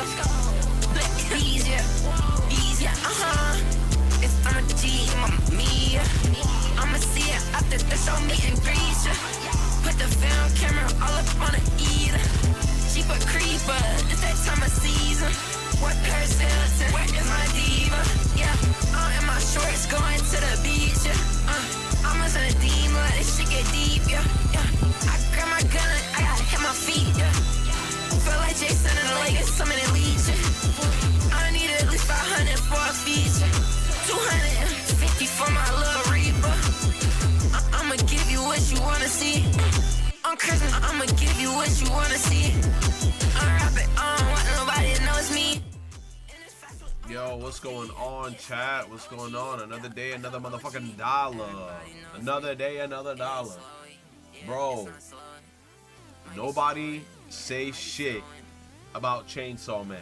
let's go. Easier, easier, it's on the G, Mamma Mia. I'ma see it after this, show me and grease ya. Put the film camera all up on the either. She put creeper, it's that time of season. What Paris Hilton, where is my diva? Yeah, I'm in my shorts going to the beach, yeah. I'm a son of demon, let this shit get deep, yeah. I grab my gun, I gotta hit my feet, yeah. Feel like Jason in the Lakers, some in the leech, yeah. I need at least 500 for a feature. 250 for my little Reaper. I'ma give you what you wanna see. On Christmas, I'ma give you what you wanna see. Unwrap it, I don't want nobody to know it's me. Yo, what's going on, chat? What's going on? Another day, another motherfucking dollar. Another day, another dollar. Bro, nobody say shit about Chainsaw Man.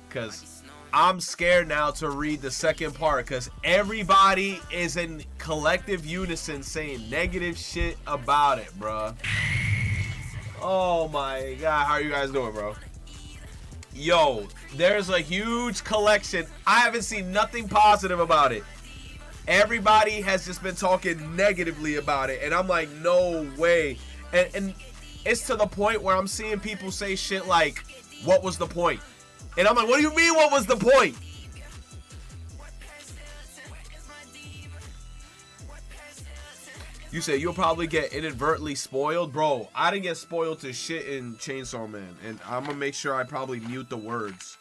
Because I'm scared now to read the second part. Because everybody is in collective unison saying negative shit about it, bro. Oh my god, how are you guys doing, bro? Yo, there's a huge collection. I haven't seen nothing positive about it. Everybody has just been talking negatively about it, and I'm like, no way. And it's to the point where I'm seeing people say shit like, what was the point? And I'm like, what do you mean, what was the point? You say you'll probably get inadvertently spoiled. Bro, I didn't get spoiled to shit in Chainsaw Man. And I'm gonna make sure I probably mute the words.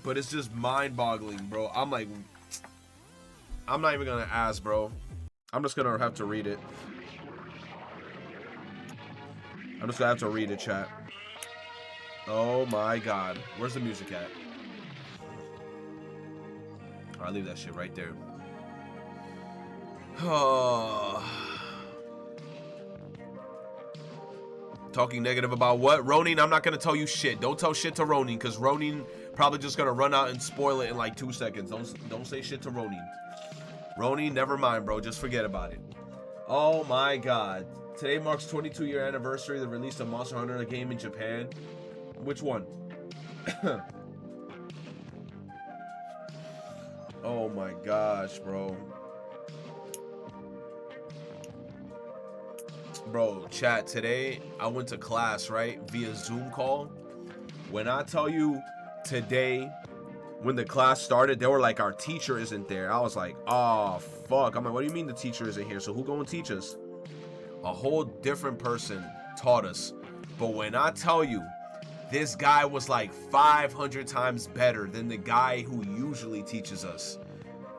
But it's just mind-boggling, bro. I'm like, I'm not even gonna ask, bro. I'm just gonna have to read it. I'm just gonna have to read it, chat. Oh my god. Where's the music at? I'll leave that shit right there. Talking negative about what? Ronin, I'm not gonna tell you shit. Don't tell shit to Ronin, because Ronin probably just gonna run out and spoil it in like 2 seconds. Don't say shit to Ronin. Ronin, never mind, bro. Just forget about it. Oh my god. Today marks 22-year anniversary of the release of Monster Hunter, a game in Japan. Which one? Oh my gosh, bro. Bro, chat, today I went to class, right? Via Zoom call. When I tell you today, when the class started, they were like, our teacher isn't there. I was like, oh, fuck. I'm like, what do you mean the teacher isn't here? So who gonna teach us? A whole different person taught us. But when I tell you, this guy was like 500 times better than the guy who usually teaches us.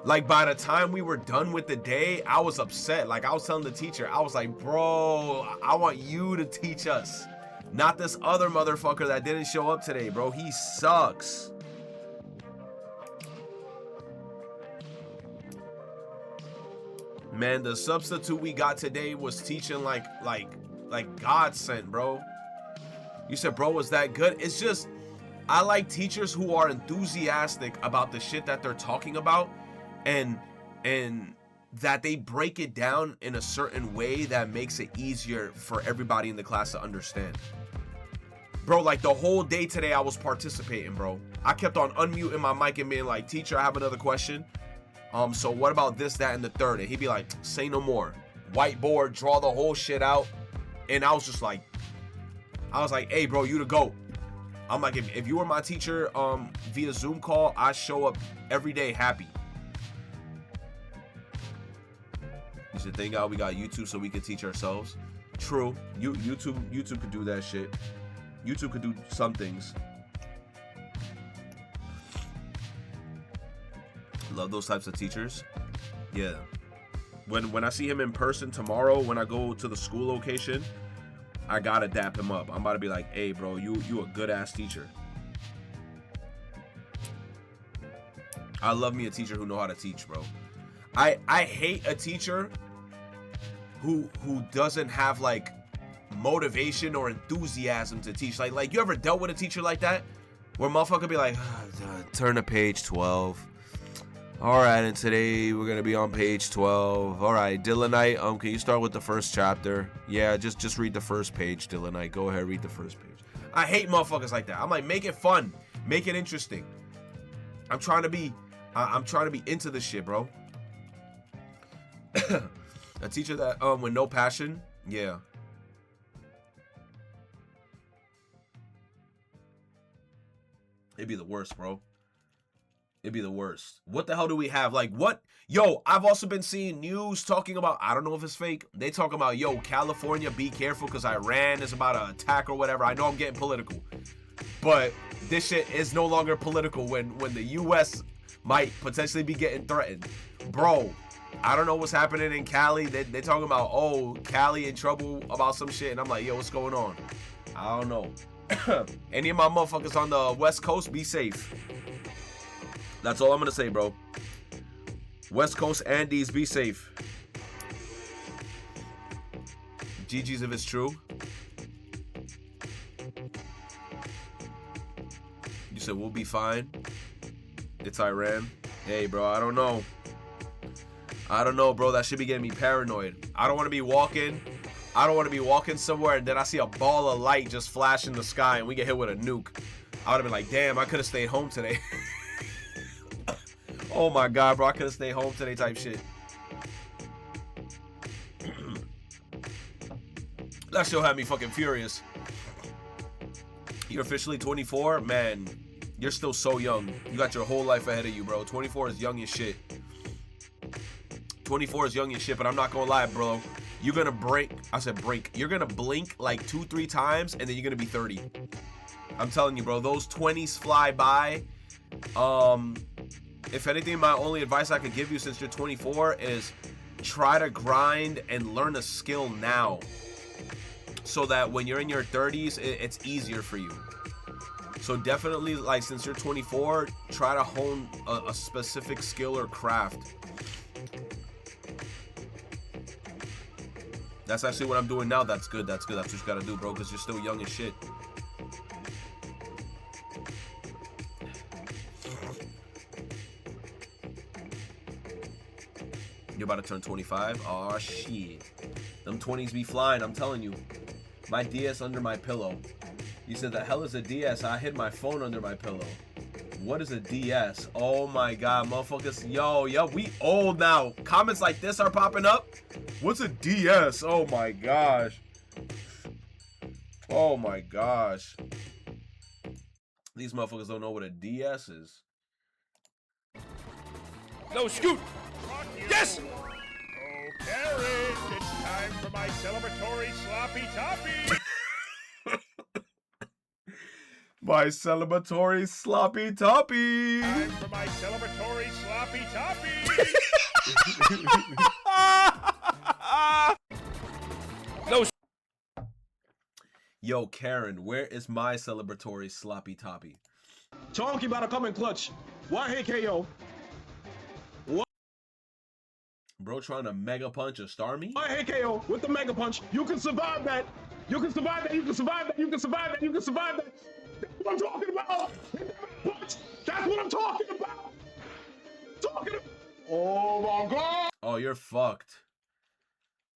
Like, by the time we were done with the day, I was upset. Like, I was telling the teacher, I was like, bro, I want you to teach us. Not this other motherfucker that didn't show up today, bro. He sucks. Man, the substitute we got today was teaching like God sent, bro. You said, bro, was that good? It's just, I like teachers who are enthusiastic about the shit that they're talking about. And that they break it down in a certain way that makes it easier for everybody in the class to understand. Bro, like the whole day today I was participating, bro. I kept on unmuting my mic and being like, teacher, I have another question. So what about this, that, and the third? And he'd be like, say no more. Whiteboard, draw the whole shit out. And I was just like, hey, bro, you the GOAT. I'm like, if you were my teacher via Zoom call, I show up every day happy. You should thank God we got YouTube so we can teach ourselves. True. YouTube could do that shit. YouTube could do some things. Love those types of teachers. Yeah. When I see him in person tomorrow, when I go to the school location, I gotta dap him up. I'm about to be like, hey, bro, you a good ass teacher. I love me a teacher who know how to teach, bro. I hate a teacher who doesn't have like motivation or enthusiasm to teach. Like you ever dealt with a teacher like that? Where motherfucker be like, turn to page 12. All right, and today we're gonna be on page 12. All right, Dylanite, can you start with the first chapter? Yeah, just read the first page, Dylanite. Go ahead, read the first page. I hate motherfuckers like that. I'm like, make it fun. Make it interesting. I'm trying to be into this shit, bro. A teacher that with no passion, yeah. It'd be the worst, bro. It'd be the worst. What the hell do we have? Like, what? Yo, I've also been seeing news talking about, I don't know if it's fake. They talking about, yo, California, be careful because Iran is about to attack or whatever. I know I'm getting political. But this shit is no longer political when the U.S. might potentially be getting threatened. Bro, I don't know what's happening in Cali. They talking about, oh, Cali in trouble about some shit. And I'm like, yo, what's going on? I don't know. Any of my motherfuckers on the West Coast, be safe. That's all I'm gonna say, bro. West Coast Andes, be safe. GG's if it's true. You said we'll be fine. It's Iran. Hey, bro, I don't know. I don't know, bro. That should be getting me paranoid. I don't want to be walking. I don't want to be walking somewhere and then I see a ball of light just flash in the sky and we get hit with a nuke. I would have been like, damn, I could have stayed home today. Oh my god, bro, I could have stayed home today type shit. That shit had me fucking furious. You're officially 24? Man, you're still so young. You got your whole life ahead of you, bro. 24 is young as shit. 24 is young as shit, but I'm not gonna lie, bro. You're gonna break. I said break. You're gonna blink like 2-3 times, and then you're gonna be 30. I'm telling you, bro. Those 20s fly by. If anything, my only advice I could give you since you're 24 is try to grind and learn a skill now, so that when you're in your 30s, it's easier for you. So definitely, like, since you're 24, try to hone a specific skill or craft. That's actually what I'm doing now. That's good. That's good. That's what you gotta do, bro, because you're still young as shit. You're about to turn 25? Aw, shit. Them 20s be flying, I'm telling you. My DS under my pillow. You said, the hell is a DS? I hid my phone under my pillow. What is a DS? Oh my god, motherfuckers. Yo, we old now. Comments like this are popping up. What's a DS? Oh my gosh. Oh my gosh. These motherfuckers don't know what a DS is. No, scoot! Yes! Oh, Karen, it's time for my celebratory sloppy toppy. My celebratory sloppy toppy. Time for my celebratory sloppy toppy. No. Yo, Karen, where is my celebratory sloppy toppy? Talking about a coming clutch. Why hit KO? Bro trying to mega punch a Starmie? Why hit KO with the mega punch? You can survive that. You can survive that. You can survive that. You can survive that. You can survive that. That's what I'm talking about. That's what I'm talking about. Oh my god. Oh, you're fucked.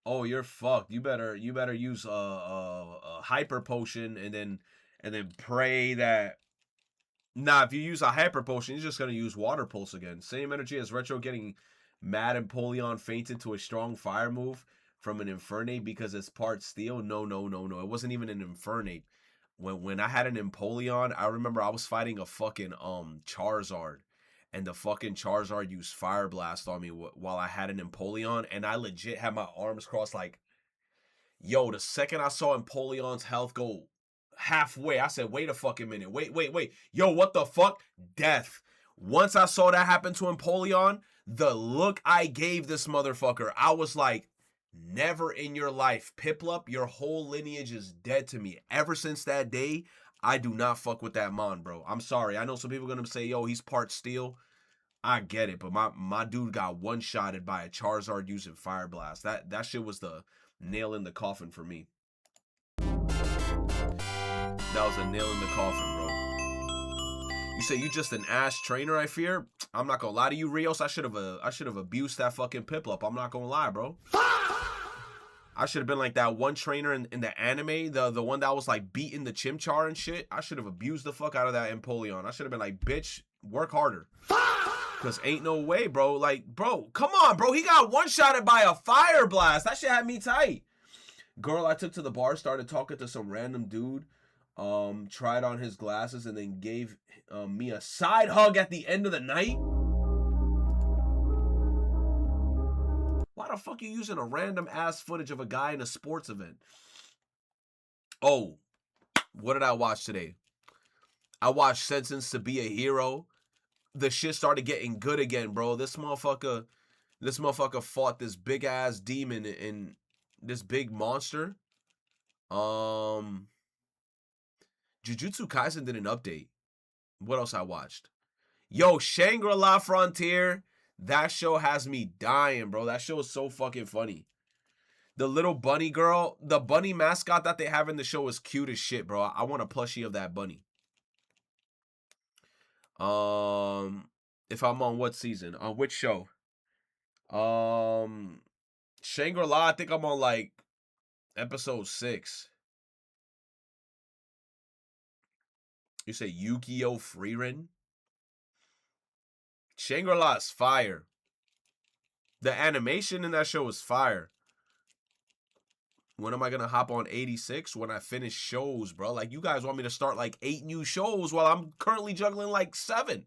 Oh, you're fucked. You better use a hyper potion and then pray that. Nah, if you use a hyper potion, you're just gonna use water pulse again. Same energy as Retro getting mad and Empoleon fainted to a strong fire move from an Infernape because it's part steel. No. It wasn't even an Infernape. When I had an Empoleon, I remember I was fighting a fucking Charizard, and the fucking Charizard used Fire Blast on me while I had an Empoleon, and I legit had my arms crossed like, yo, the second I saw Empoleon's health go halfway, I said, wait a fucking minute. Wait. Yo, what the fuck? Death. Once I saw that happen to Empoleon, the look I gave this motherfucker, I was like, never in your life. Piplup, your whole lineage is dead to me. Ever since that day, I do not fuck with that mon, bro. I'm sorry. I know some people are going to say, yo, he's part steel. I get it, but my dude got one-shotted by a Charizard using Fire Blast. That shit was the nail in the coffin for me. That was a nail in the coffin, bro. You say you just an ass trainer, I fear? I'm not gonna lie to you, Rios. I should have abused that fucking Piplup. I'm not gonna lie, bro. I should have been like that one trainer in the anime, the one that was like beating the Chimchar and shit. I should have abused the fuck out of that Empoleon. I should have been like, bitch, work harder. Cause ain't no way, bro. Like, bro, come on, bro. He got one-shotted by a fire blast. That shit had me tight. Girl I took to the bar started talking to some random dude. Tried on his glasses and then gave me a side hug at the end of the night. Why the fuck you using a random ass footage of a guy in a sports event? Oh, what did I watch today? I watched Sentenced to Be a Hero. The shit started getting good again, bro. This motherfucker fought this big ass demon and this big monster. Jujutsu Kaisen did an update. What else I watched? Yo, Shangri-La Frontier. That show has me dying, bro. That show is so fucking funny. The little bunny girl, the bunny mascot that they have in the show is cute as shit, bro. I want a plushie of that bunny. If I'm on what season? On which show? Shangri-La, I think I'm on like episode 6. You say Yu-Gi-Oh! Frieren? Shangri-La is fire. The animation in that show is fire. When am I going to hop on 86? When I finish shows, bro. Like, you guys want me to start like 8 new shows while I'm currently juggling like 7.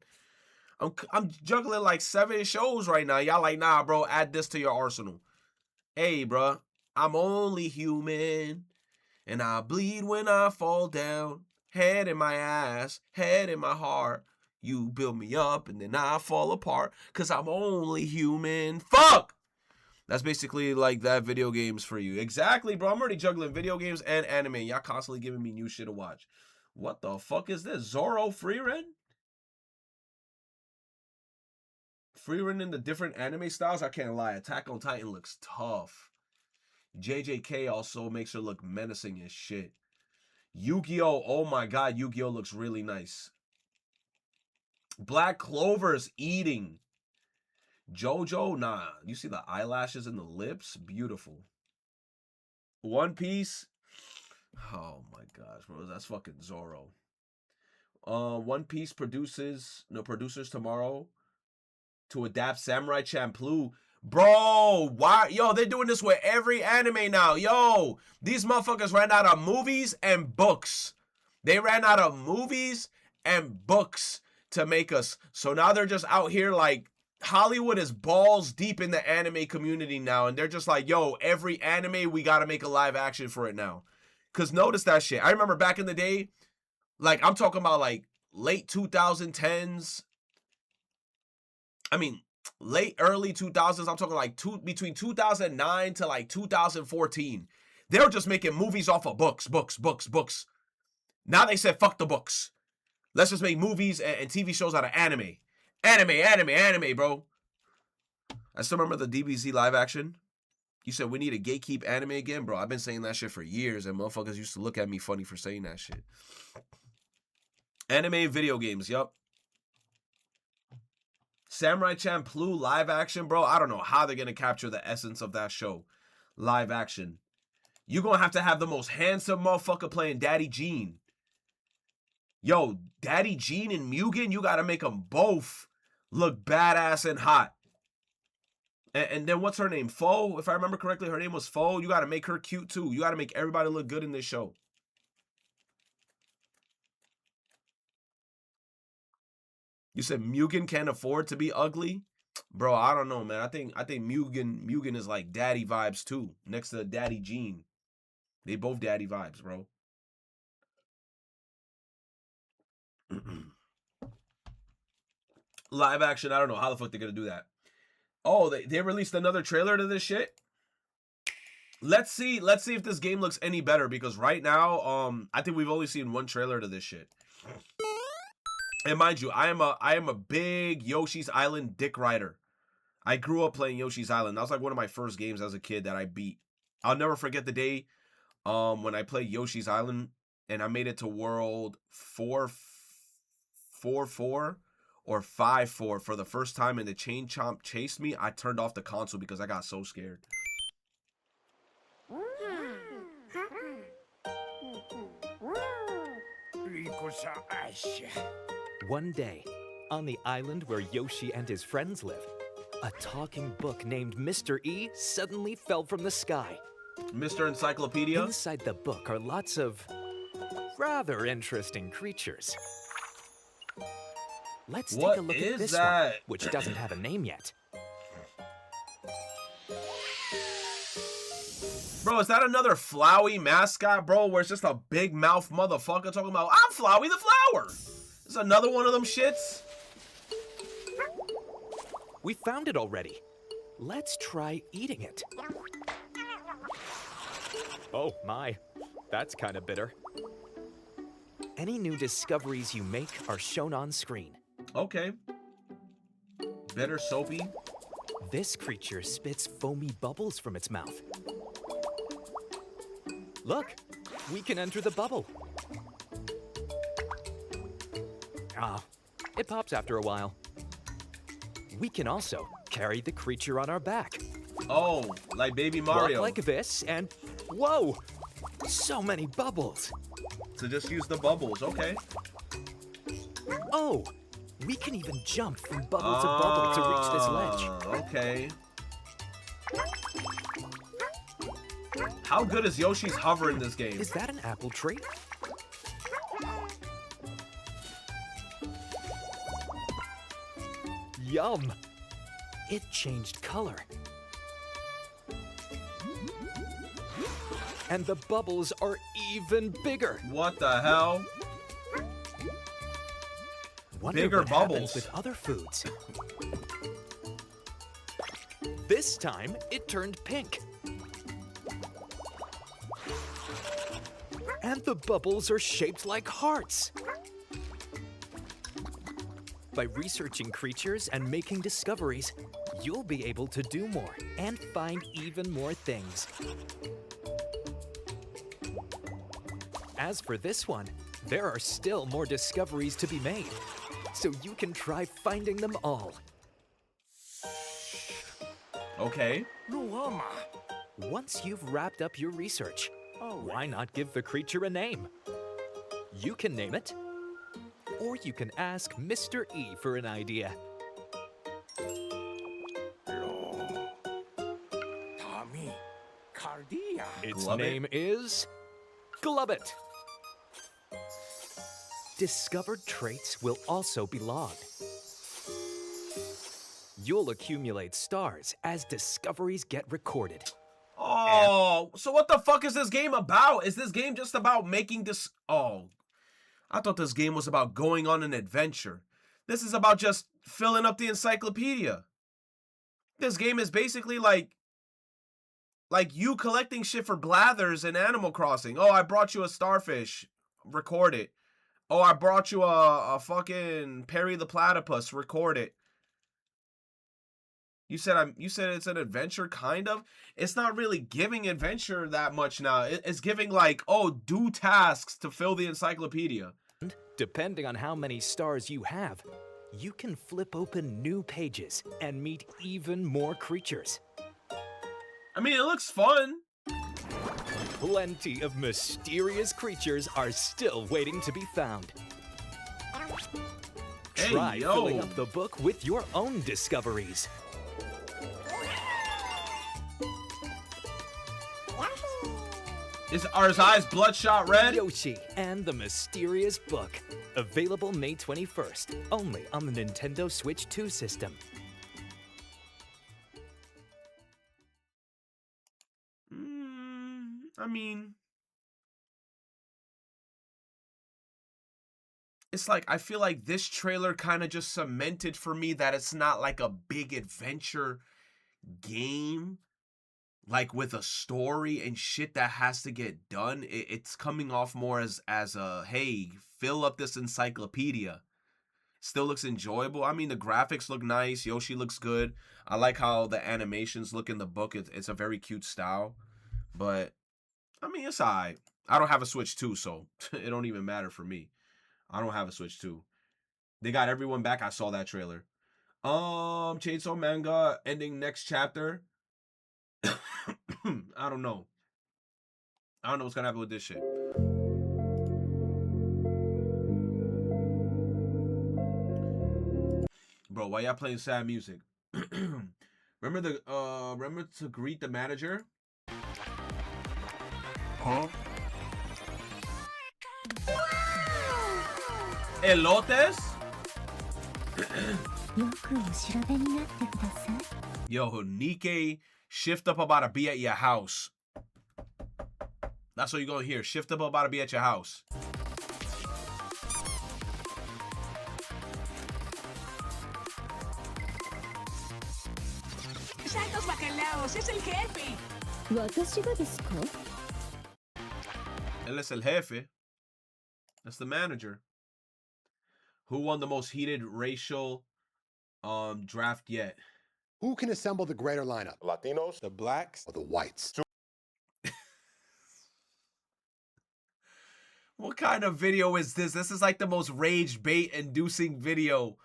I'm juggling like 7 shows right now. Y'all like, nah, bro, add this to your arsenal. Hey, bro, I'm only human. And I bleed when I fall down. Head in my ass, head in my heart. You build me up and then I fall apart. Cause I'm only human. Fuck! That's basically like that video games for you. Exactly, bro. I'm already juggling video games and anime. Y'all constantly giving me new shit to watch. What the fuck is this? Zoro Frieren? Frieren in the different anime styles? I can't lie. Attack on Titan looks tough. JJK also makes her look menacing as shit. Yu-Gi-Oh! Oh my god, Yu-Gi-Oh! Looks really nice. Black Clover's eating. JoJo, nah. You see the eyelashes and the lips? Beautiful. One Piece. Oh my gosh, bro. That's fucking Zoro. One Piece producers tomorrow to adapt Samurai Champloo. Bro, why? Yo, they're doing this with every anime now. Yo, these motherfuckers ran out of movies and books. They ran out of movies and books to make us. So now they're just out here like, Hollywood is balls deep in the anime community now. And they're just like, yo, every anime, we got to make a live action for it now. Because notice that shit. I remember back in the day, like, I'm talking about like late 2010s. I mean, early 2000s. I'm talking like between 2009 to like 2014. They were just making movies off of books. Now they said, fuck the books. Let's just make movies and TV shows out of anime. Anime, bro. I still remember the DBZ live action. You said we need a gatekeep anime again, bro. I've been saying that shit for years, and motherfuckers used to look at me funny for saying that shit. Anime and video games, yup. Samurai Champloo live action, bro. I don't know how they're gonna capture the essence of that show. Live action. You're gonna have to have the most handsome motherfucker playing Daddy Gene. Yo, Daddy Gene and Mugen, you gotta make them both look badass and hot. And then what's her name? Fo? If I remember correctly, her name was Fo. You gotta make her cute too. You gotta make everybody look good in this show. You said Mugen can't afford to be ugly? Bro, I don't know, man. I think Mugen is like daddy vibes too. Next to Daddy Gene. They both daddy vibes, bro. Live action, I don't know how the fuck they're gonna do that. Oh, they released another trailer to this shit. Let's see if this game looks any better, because right now, I think we've only seen one trailer to this shit. And mind you, I am a big Yoshi's Island dick rider. I grew up playing Yoshi's Island. That was like one of my first games as a kid that I beat. I'll never forget the day when I played Yoshi's Island and I made it to world 4-4 or 5-4 for the first time, and the Chain Chomp chased me. I turned off the console because I got so scared. One day, on the island where Yoshi and his friends live, a talking book named Mr. E suddenly fell from the sky. Mr. Encyclopedia? Inside the book are lots of rather interesting creatures. Let's What take a look is at this that? one, which doesn't have a name yet. Bro, is that another Flowey mascot, bro? Where it's just a big mouth motherfucker talking about, I'm Flowey the flower. It's another one of them shits. We found it already. Let's try eating it. Oh my, that's kind of bitter. Any new discoveries you make are shown on screen. Okay. Bitter, soapy. This creature spits foamy bubbles from its mouth. Look, we can enter the bubble. Ah, it pops after a while. We can also carry the creature on our back. Oh, like Baby Mario. Walk like this and, whoa, so many bubbles. To just use the bubbles, okay. Oh, we can even jump from bubble to bubble to reach this ledge. Okay. How good is Yoshi's hover in this game? Is that an apple tree? Yum! It changed color. And the bubbles are even bigger. What the hell? Wonder Bigger what happens bubbles. with other foods. This time, it turned pink. And the bubbles are shaped like hearts. By researching creatures and making discoveries, you'll be able to do more and find even more things. As for this one, there are still more discoveries to be made, so you can try finding them all. Okay. Once you've wrapped up your research, why not give the creature a name? You can name it, or you can ask Mr. E for an idea. Its Glubbit? name is Glubbit. Discovered traits will also be logged. You'll accumulate stars as discoveries get recorded. Oh, so what the fuck is this game about? Is this game just about making this? Oh, I thought this game was about going on an adventure. This is about just filling up the encyclopedia. This game is basically like you collecting shit for Blathers in Animal Crossing. Oh, I brought you a starfish. Record it. Oh, I brought you a fucking Perry the Platypus. Record it. You said it's an adventure, kind of. It's not really giving adventure that much now. It's giving like, oh, do tasks to fill the encyclopedia. Depending on how many stars you have, you can flip open new pages and meet even more creatures. I mean, it looks fun. Plenty of mysterious creatures are still waiting to be found. Hey, Try yo. filling up the book with your own discoveries. Are his eyes bloodshot red? Yoshi and the Mysterious Book. Available May 21st, only on the Nintendo Switch 2 system. I mean, it's like, I feel like this trailer kind of just cemented for me that it's not like a big adventure game, like with a story and shit that has to get done. It's coming off more as a, hey, fill up this encyclopedia. Still looks enjoyable. I mean, the graphics look nice. Yoshi looks good. I like how the animations look in the book. It's a very cute style. But, I mean, it's alright. I don't have a Switch 2, so it don't even matter for me. I don't have a Switch 2. They got everyone back. I saw that trailer. Chainsaw Manga ending next chapter. I don't know. I don't know what's gonna happen with this shit. Bro, why y'all playing sad music? remember to greet the manager? Huh? Elotes? よくお調べになってください。 Yo, Nike, shift up about to be at your house. That's what you're gonna hear. Shift up about to be at your house. ¡Santos bacalaos! ¡Es el jefe! 私がですか？ Él es el jefe. That's the manager. Who won the most heated racial draft yet? Who can assemble the greater lineup? Latinos? The blacks or the whites? What kind of video is this? This is like the most rage bait inducing video.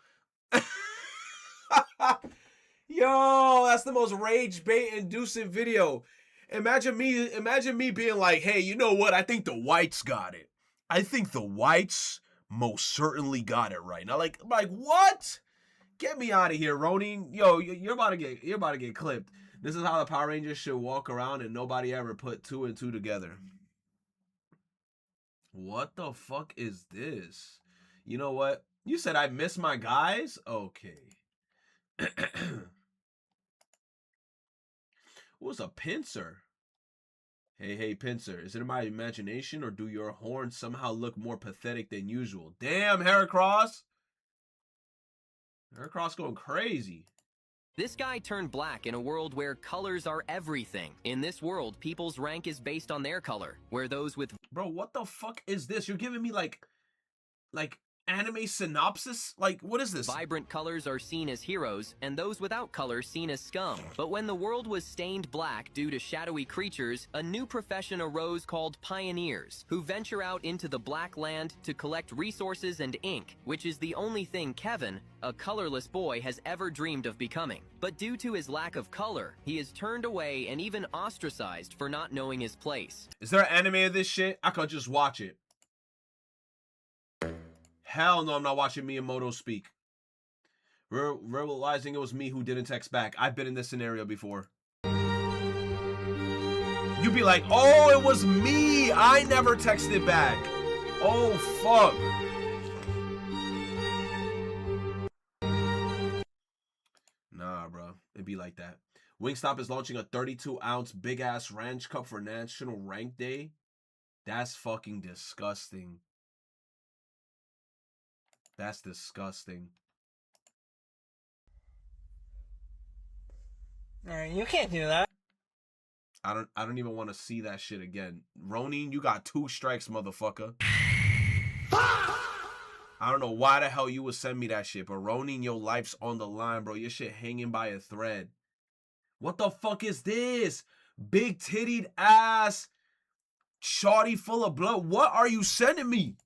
Yo, that's the most rage bait inducing video. Imagine me being like, hey, you know what? I think the whites got it. I think the whites most certainly got it right. Now, like what? Get me out of here, Ronin. Yo, you're about to get clipped. This is how the Power Rangers should walk around and nobody ever put 2 and 2 together. What the fuck is this? You know what? You said I miss my guys? Okay. What's a pincer? Hey, pincer. Is it in my imagination or do your horns somehow look more pathetic than usual? Damn, Heracross. Heracross going crazy. This guy turned black in a world where colors are everything. In this world, people's rank is based on their color, where those with... Bro, what the fuck is this? You're giving me like anime synopsis? Like, what is this? Vibrant colors are seen as heroes, and those without color seen as scum. But when the world was stained black due to shadowy creatures, a new profession arose called pioneers, who venture out into the black land to collect resources and ink, which is the only thing Kevin, a colorless boy, has ever dreamed of becoming. But due to his lack of color, he is turned away and even ostracized for not knowing his place. Is there an anime of this shit? I could just watch it. Hell no, I'm not watching Miyamoto speak. Realizing it was me who didn't text back. I've been in this scenario before. You'd be like, oh, it was me. I never texted back. Oh, fuck. Nah, bro. It'd be like that. Wingstop is launching a 32-ounce big-ass ranch cup for National Rank Day. That's fucking disgusting. That's disgusting. You can't do that. I don't even want to see that shit again. Ronin, you got 2 strikes, motherfucker. I don't know why the hell you would send me that shit, but Ronin, your life's on the line, bro. Your shit hanging by a thread. What the fuck is this? Big tittied ass, shawty full of blood. What are you sending me?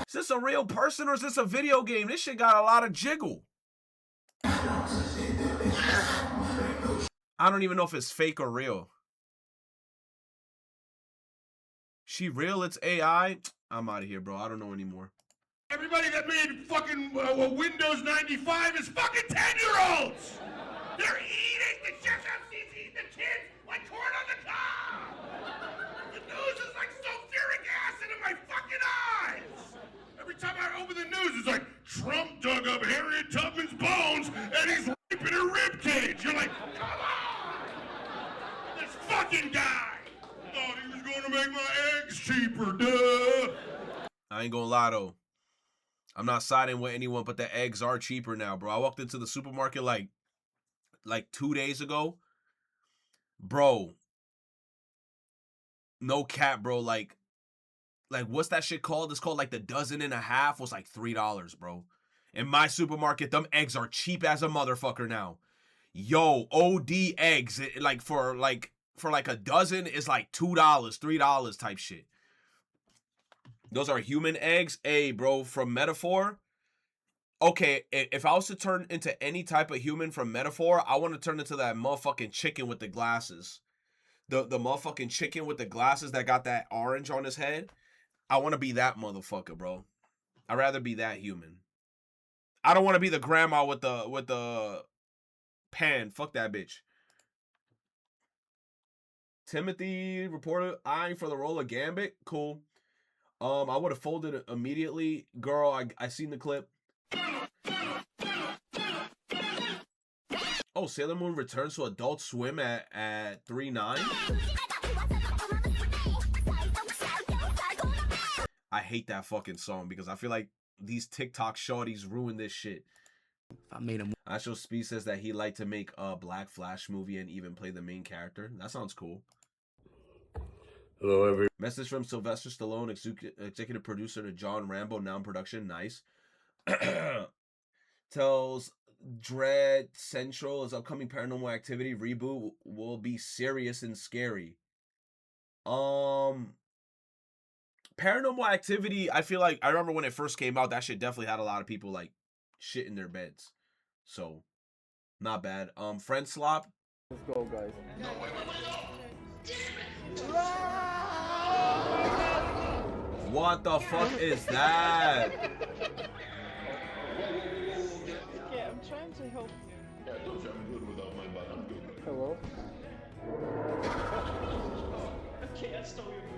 Is this a real person or is this a video game? This shit got a lot of jiggle. I don't even know if it's fake or real. She real? It's AI? I'm out of here, bro. I don't know anymore. Everybody that made fucking Windows 95 is fucking 10-year-olds! They're eating the FCC's eating the kids like corn on the cob! The news is like sulfuric acid in my fucking eyes! Every time I open the news, it's like, Trump dug up Harriet Tubman's bones and he's raping her ribcage. You're like, come on! This fucking guy! Thought he was gonna make my eggs cheaper, duh! I ain't gonna lie though. I'm not siding with anyone, but the eggs are cheaper now, bro. I walked into the supermarket like 2 days ago. Bro. No cap, bro. Like what's that shit called? It's called like the dozen and a half was like $3, bro. In my supermarket, them eggs are cheap as a motherfucker now. Yo, OD eggs, for a dozen is like $2, $3 type shit. Those are human eggs. Hey, bro, from Metaphor. Okay, if I was to turn into any type of human from Metaphor, I want to turn into that motherfucking chicken with the glasses. The motherfucking chicken with the glasses that got that orange on his head. I want to be that motherfucker, bro. I'd rather be that human. I don't want to be the grandma with the pan. Fuck that bitch. Timothy reported eyeing for the role of Gambit. Cool. I would have folded it immediately. Girl, I seen the clip. Oh, Sailor Moon returns to Adult Swim at 3/9. I hate that fucking song because I feel like these TikTok shorties ruin this shit. I made him. Astro Speed says that he'd like to make a Black Flash movie and even play the main character. That sounds cool. Hello, everyone. Message from Sylvester Stallone, executive producer to John Rambo, now in production. Nice. Tells Dread Central his upcoming Paranormal Activity reboot will be serious and scary. Paranormal Activity, I feel like I remember when it first came out, that shit definitely had a lot of people like shit in their beds. So not bad. Friend Slop. Let's go, guys. What the fuck is that? Yeah, I'm trying to help. Yeah, I told you I'm good without my butt. I'm good. Hello? Okay, I stole your movie.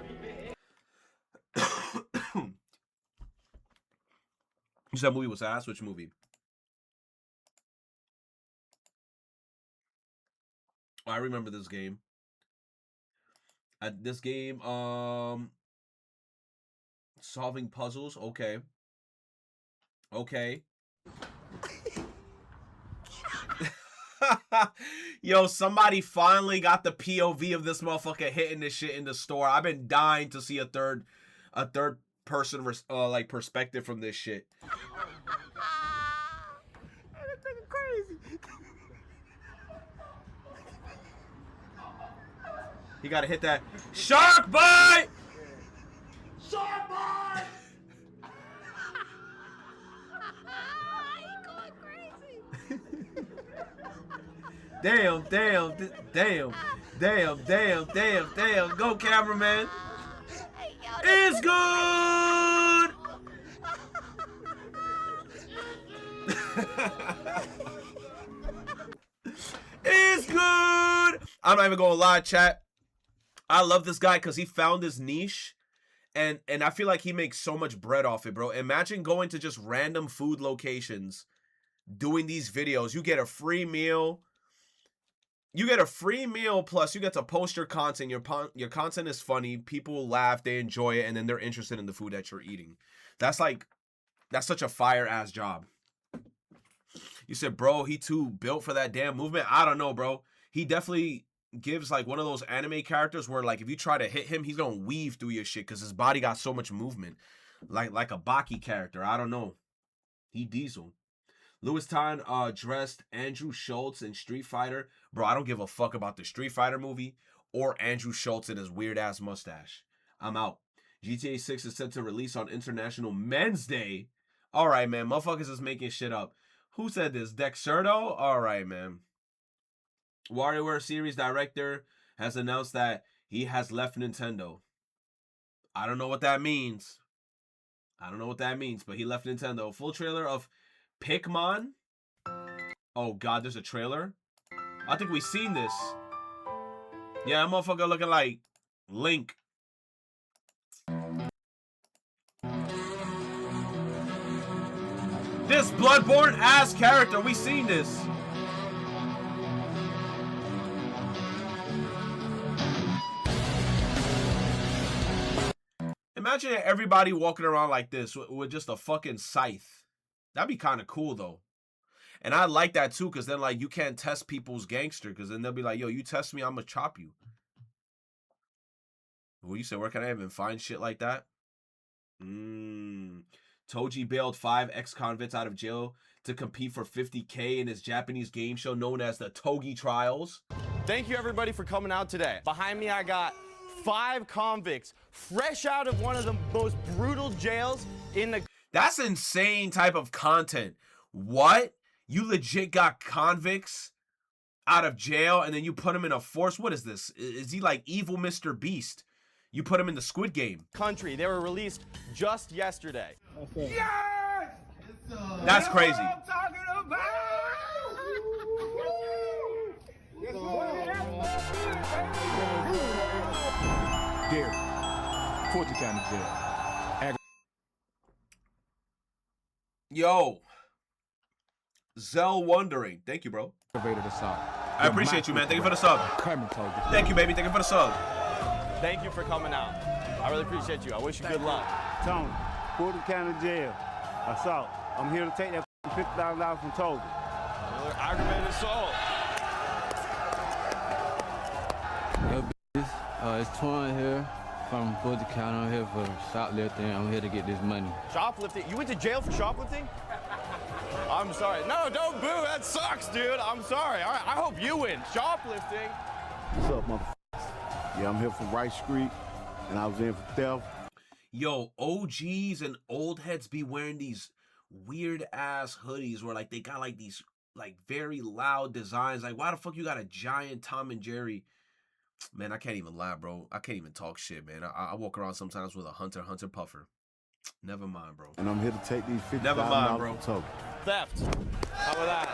You said movie was ass? Which movie? I remember this game. At this game, solving puzzles. Okay. Okay. Yo, somebody finally got the POV of this motherfucker hitting this shit in the store. I've been dying to see a third person like perspective from this shit. That's crazy. He gotta hit that shark bite. Shark bite. Damn. Go, cameraman. It's good. It's good. I'm not even gonna lie, chat. I love this guy because he found his niche. And I feel like he makes so much bread off it, bro. Imagine going to just random food locations, doing these videos. You get a free meal. You get a free meal, plus you get to post your content. Your content is funny. People laugh, they enjoy it, and then they're interested in the food that you're eating. That's such a fire-ass job. You said, bro, he too built for that damn movement. I don't know, bro. He definitely gives like one of those anime characters where like if you try to hit him, he's gonna weave through your shit because his body got so much movement. Like a Baki character. I don't know. He Diesel. Louis Tan dressed Andrew Schultz in Street Fighter. Bro, I don't give a fuck about the Street Fighter movie or Andrew Schultz and his weird-ass mustache. I'm out. GTA 6 is set to release on International Men's Day. All right, man. Motherfuckers is making shit up. Who said this? Dexerto? All right, man. WarioWare series director has announced that he has left Nintendo. I don't know what that means. But he left Nintendo. Full trailer of Pikmin. Oh god, there's a trailer. I think we seen this. Yeah, that motherfucker looking like Link. This Bloodborne ass character, we seen this. Imagine everybody walking around like this with just a fucking scythe. That'd be kind of cool, though. And I like that, too, because then, like, you can't test people's gangster, because then they'll be like, yo, you test me, I'm going to chop you. Well, you said, where can I even find shit like that? Toji bailed 5 ex-convicts out of jail to compete for $50K in his Japanese game show known as the Togi Trials. Thank you, everybody, for coming out today. Behind me, I got 5 convicts fresh out of one of the most brutal jails in the... That's insane type of content. What? You legit got convicts out of jail and then you put them in a force? What is this? Is he like evil Mr. Beast? You put him in the Squid Game. Country. They were released just yesterday. Yes! That's crazy. What I'm talking about! Gary, Fulton County Jail. Yo, Zell Wondering. Thank you, bro. Aggravated assault. I appreciate you, man. Thank you for the sub. Thank you, baby. Thank you for the sub. Thank you for coming out. I really appreciate you. I wish you good luck. Tony, Fulton County Jail. Assault. I'm here to take that $50,000 from Toby. Another aggravated assault. Yo, bitches. It's Twan here from Fulton County. I'm here for shoplifting. I'm here to get this money. Shoplifting? You went to jail for shoplifting? I'm sorry. No, don't boo. That sucks, dude. I'm sorry. All right, I hope you win. Shoplifting. What's up, motherfuckers? Yeah, I'm here from Rice Street, and I was in for theft. Yo, OGs and old heads be wearing these weird ass hoodies where like they got like these like very loud designs. Like, why the fuck you got a giant Tom and Jerry? Man, I can't even lie, bro. I can't even talk shit, man. I walk around sometimes with a Hunter Puffer. Never mind, bro. And I'm here to take these $50,000 Never mind, bro. from Toby. Theft. How about that?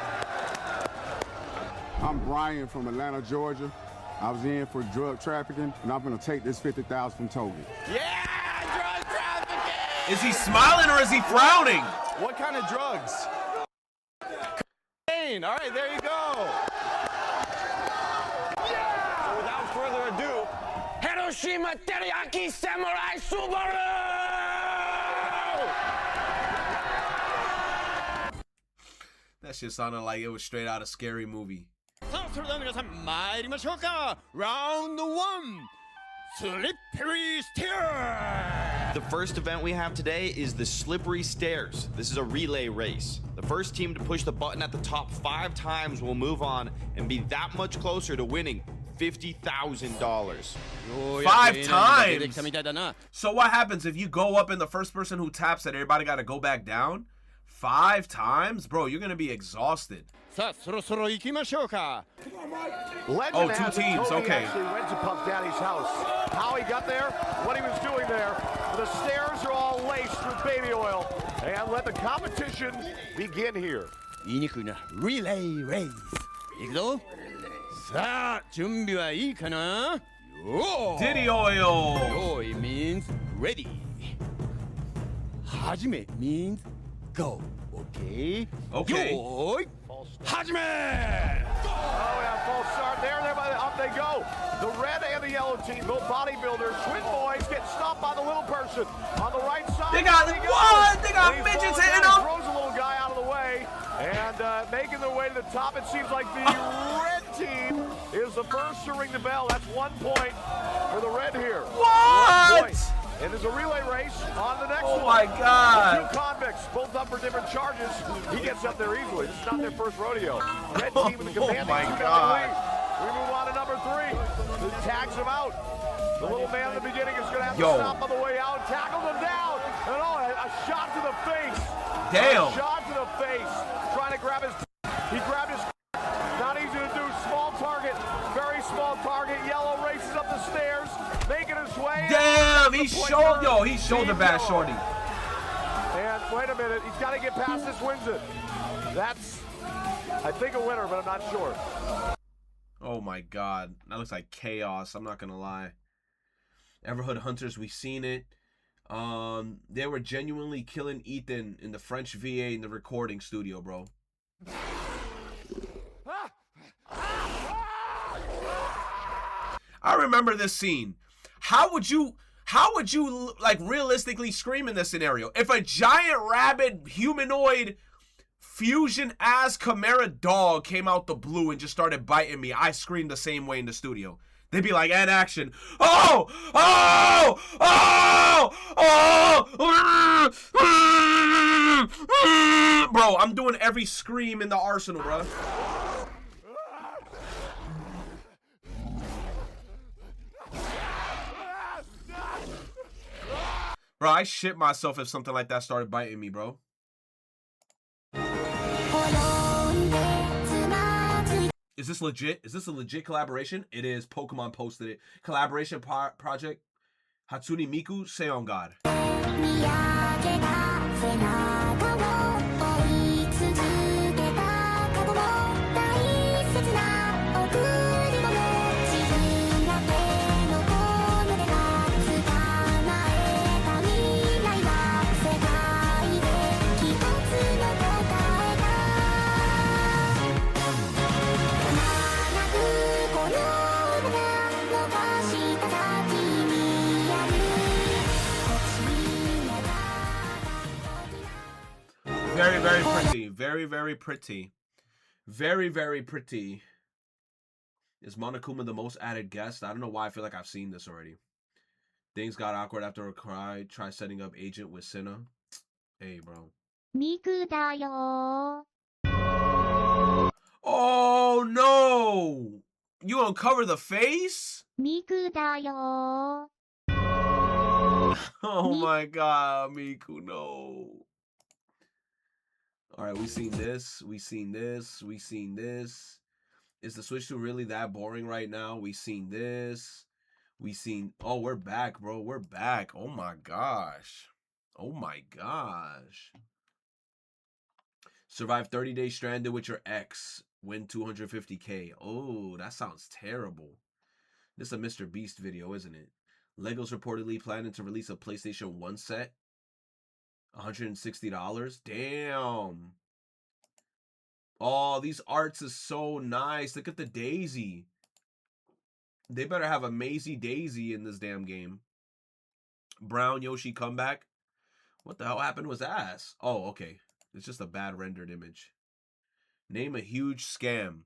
I'm Brian from Atlanta, Georgia. I was in for drug trafficking, and I'm gonna take this $50,000 from Toby. Yeah, drug trafficking! Is he smiling or is he frowning? What kind of drugs? Cocaine. All right, there you go. Yeah! So without further ado, Hiroshima Teriyaki Samurai Subaru! That shit sounded like it was straight out of Scary Movie. Round one, Slippery Stairs. The first event we have today is the Slippery Stairs. This is a relay race. The first team to push the button at the top 5 times will move on and be that much closer to winning $50,000. 5 times? So what happens if you go up and the first person who taps it, everybody got to go back down? 5 times? Bro, you're going to be exhausted. Oh, 2 teams, okay. Actually went to Puff Daddy's house. How he got there, what he was doing there. The stairs are all laced with baby oil. And let the competition begin here. relay race. いくぞ。さあ、準備はいいかな? Diddy oil. Yoi means ready. Hajime means go. Okay? Okay. Yoi. Hajime! Oh, yeah, false start there. Up they go. The red and the yellow team, both bodybuilders, twin boys, get stopped by the little person on the right side. They got what? They got midgets hitting them. Throws a little guy out of the way and making their way to the top. It seems like the red team is the first to ring the bell. That's 1 point for the red here. What? And there's a relay race on the next one. Oh my God. The 2 convicts, both up for different charges. He gets up there easily. This is not their first rodeo. Red team with the commanding lead. We move on to number 3. Who tags him out. The little man in the beginning is going to have to stop on the way out. Tackles him down. And a shot to the face. Damn. A shot to the face. Trying to grab his. He grabbed his. Not easy to do. Small target. Very small target. Yellow races up the stairs. Making his way. Damn. He showed. Yo, he shoulder bash shorty. And wait a minute. He's got to get past this. Wins it. That's, I think, a winner, but I'm not sure. Oh my God. That looks like chaos. I'm not going to lie. Everhood Hunters, we've seen it. They were genuinely killing Ethan in the French VA in the recording studio, bro. I remember this scene. How would you like realistically scream in this scenario? If a giant rabid humanoid fusion ass Chimera dog came out the blue and just started biting me, I screamed the same way in the studio. They'd be like, and action. Oh! Oh! Oh! Oh! Bro, I'm doing every scream in the arsenal, bro. Bro, I shit myself if something like that started biting me, bro. Is this legit? Is this a legit collaboration? It is. Pokemon posted it. Collaboration project. Hatsune Miku, say on God. Very, very pretty. Very, very pretty. Very, very pretty. Is Monokuma the most added guest? I don't know why I feel like I've seen this already. Things got awkward after a cry. Try setting up agent with Sinna. Hey, bro. Miku da yo. Oh, no. You uncover the face? Miku da yo. Oh, my God, Miku, no. All right, we seen this. We seen this. We seen this. Is the Switch 2 really that boring right now? We seen this. We seen... Oh, we're back, bro. We're back. Oh, my gosh. Oh, my gosh. Survive 30 days stranded with your ex. Win 250K. Oh, that sounds terrible. This is a Mr. Beast video, isn't it? Lego's reportedly planning to release a PlayStation 1 set. $160. Damn. Oh, these arts is so nice. Look at the Daisy. They better have a Maisie Daisy in this damn game. Brown Yoshi comeback. What the hell happened with ass? Oh, okay. It's just a bad rendered image. Name a huge scam.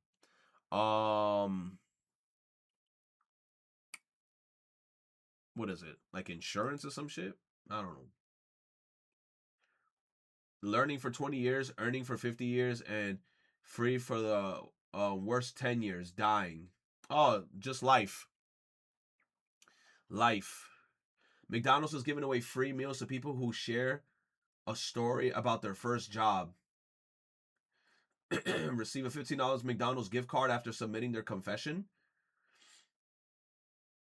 What is it? Like insurance or some shit? I don't know. Learning for 20 years, earning for 50 years, and free for the worst 10 years, dying. Oh, just life. Life. McDonald's is giving away free meals to people who share a story about their first job. Receive a $15 McDonald's gift card after submitting their confession.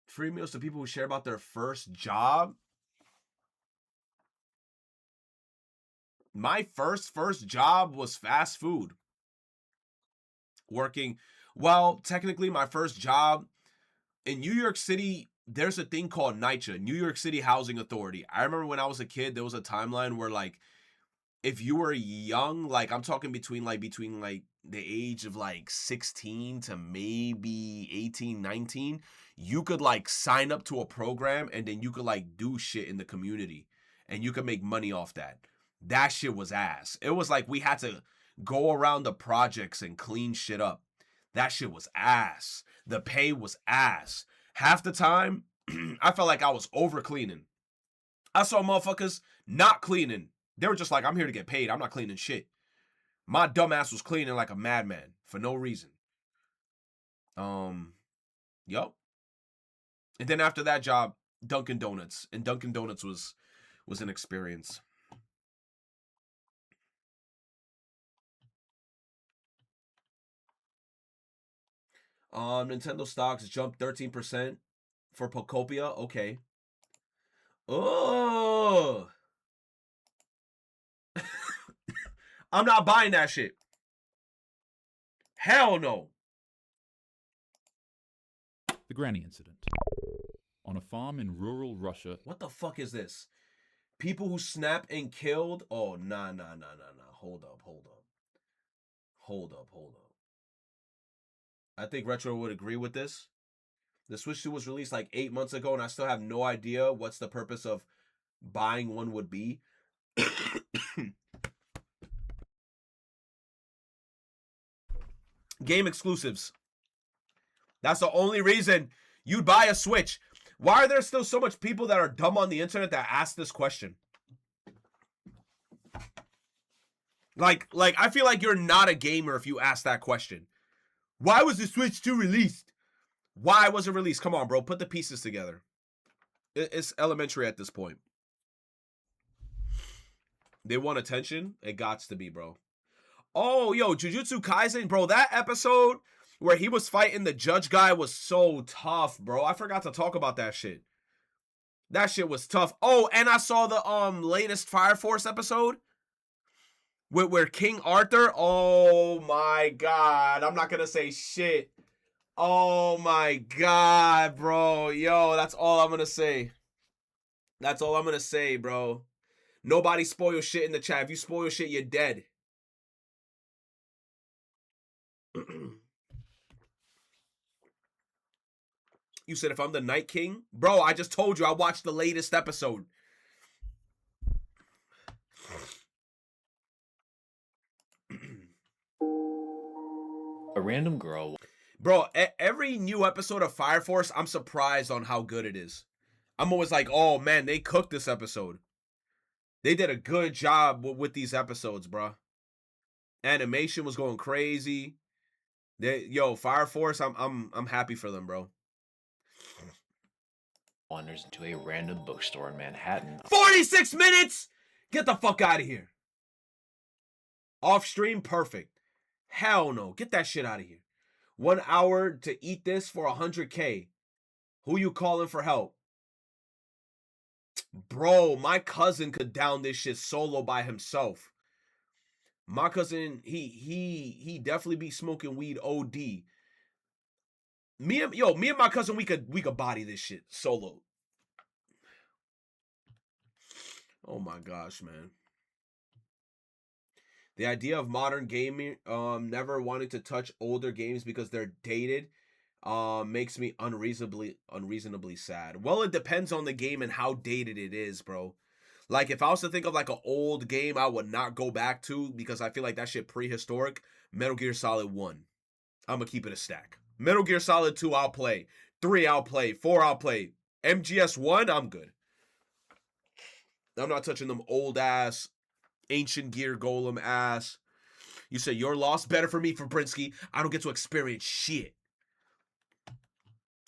Free meals to people who share about their first job. My first job was fast food. Working, well, technically my first job in New York City, there's a thing called NYCHA, New York City Housing Authority. I remember when I was a kid, there was a timeline where like, if you were young, like I'm talking between the age of like 16 to maybe 18, 19, you could like sign up to a program and then you could like do shit in the community and you could make money off that. That shit was ass. It was like we had to go around the projects and clean shit up. That shit was ass. The pay was ass. Half the time, I felt like I was over cleaning. I saw motherfuckers not cleaning. They were just like, I'm here to get paid. I'm not cleaning shit. My dumb ass was cleaning like a madman for no reason. Yup. And then after that job, Dunkin' Donuts. And Dunkin' Donuts was an experience. Nintendo stocks jumped 13% for Pocopia. Okay. Oh. I'm not buying that shit. Hell no. The Granny incident. On a farm in rural Russia. What the fuck is this? People who snap and killed? Oh, nah. Hold up. I think Retro would agree with this. The Switch 2 was released like 8 months ago, and I still have no idea what's the purpose of buying one would be. Game exclusives. That's the only reason you'd buy a Switch. Why are there still so much people that are dumb on the internet that ask this question? Like I feel like you're not a gamer if you ask that question. Why was the Switch 2 released? Why was it released? Come on, bro. Put the pieces together. It's elementary at this point. They want attention? It gots to be, bro. Oh, yo, Jujutsu Kaisen, bro. That episode where he was fighting the judge guy was so tough, bro. I forgot to talk about that shit. That shit was tough. Oh, and I saw the latest Fire Force episode with where King Arthur. Oh my god. I'm not gonna say shit. Oh my god, bro. Yo, that's all I'm gonna say. That's all I'm gonna say, bro. Nobody spoil shit in the chat. If you spoil shit, you're dead. You said if I'm the Night King? Bro, I just told you I watched the latest episode. A random girl. Bro, every new episode of Fire Force, I'm surprised on how good it is. I'm always like, oh man, they cooked this episode. They did a good job with these episodes, bro. Animation was going crazy. Yo, Fire Force, I'm happy for them, bro. Wanders into a random bookstore in Manhattan. 46 minutes! Get the fuck out of here. Off stream, perfect. Hell no. Get that shit out of here. 1 hour to eat this for 100K. Who you calling for help? Bro, my cousin could down this shit solo by himself. My cousin, he definitely be smoking weed OD. Me and my cousin, we could body this shit solo. Oh my gosh, man. The idea of modern gaming, never wanting to touch older games because they're dated, makes me unreasonably sad. Well, it depends on the game and how dated it is, bro. Like, if I was to think of like an old game I would not go back to because I feel like that shit prehistoric, Metal Gear Solid 1. I'm gonna keep it a stack. Metal Gear Solid 2, I'll play. 3, I'll play. 4, I'll play. MGS 1, I'm good. I'm not touching them old-ass, ancient gear golem ass. You say your loss better for me, Fabrinsky. I don't get to experience shit.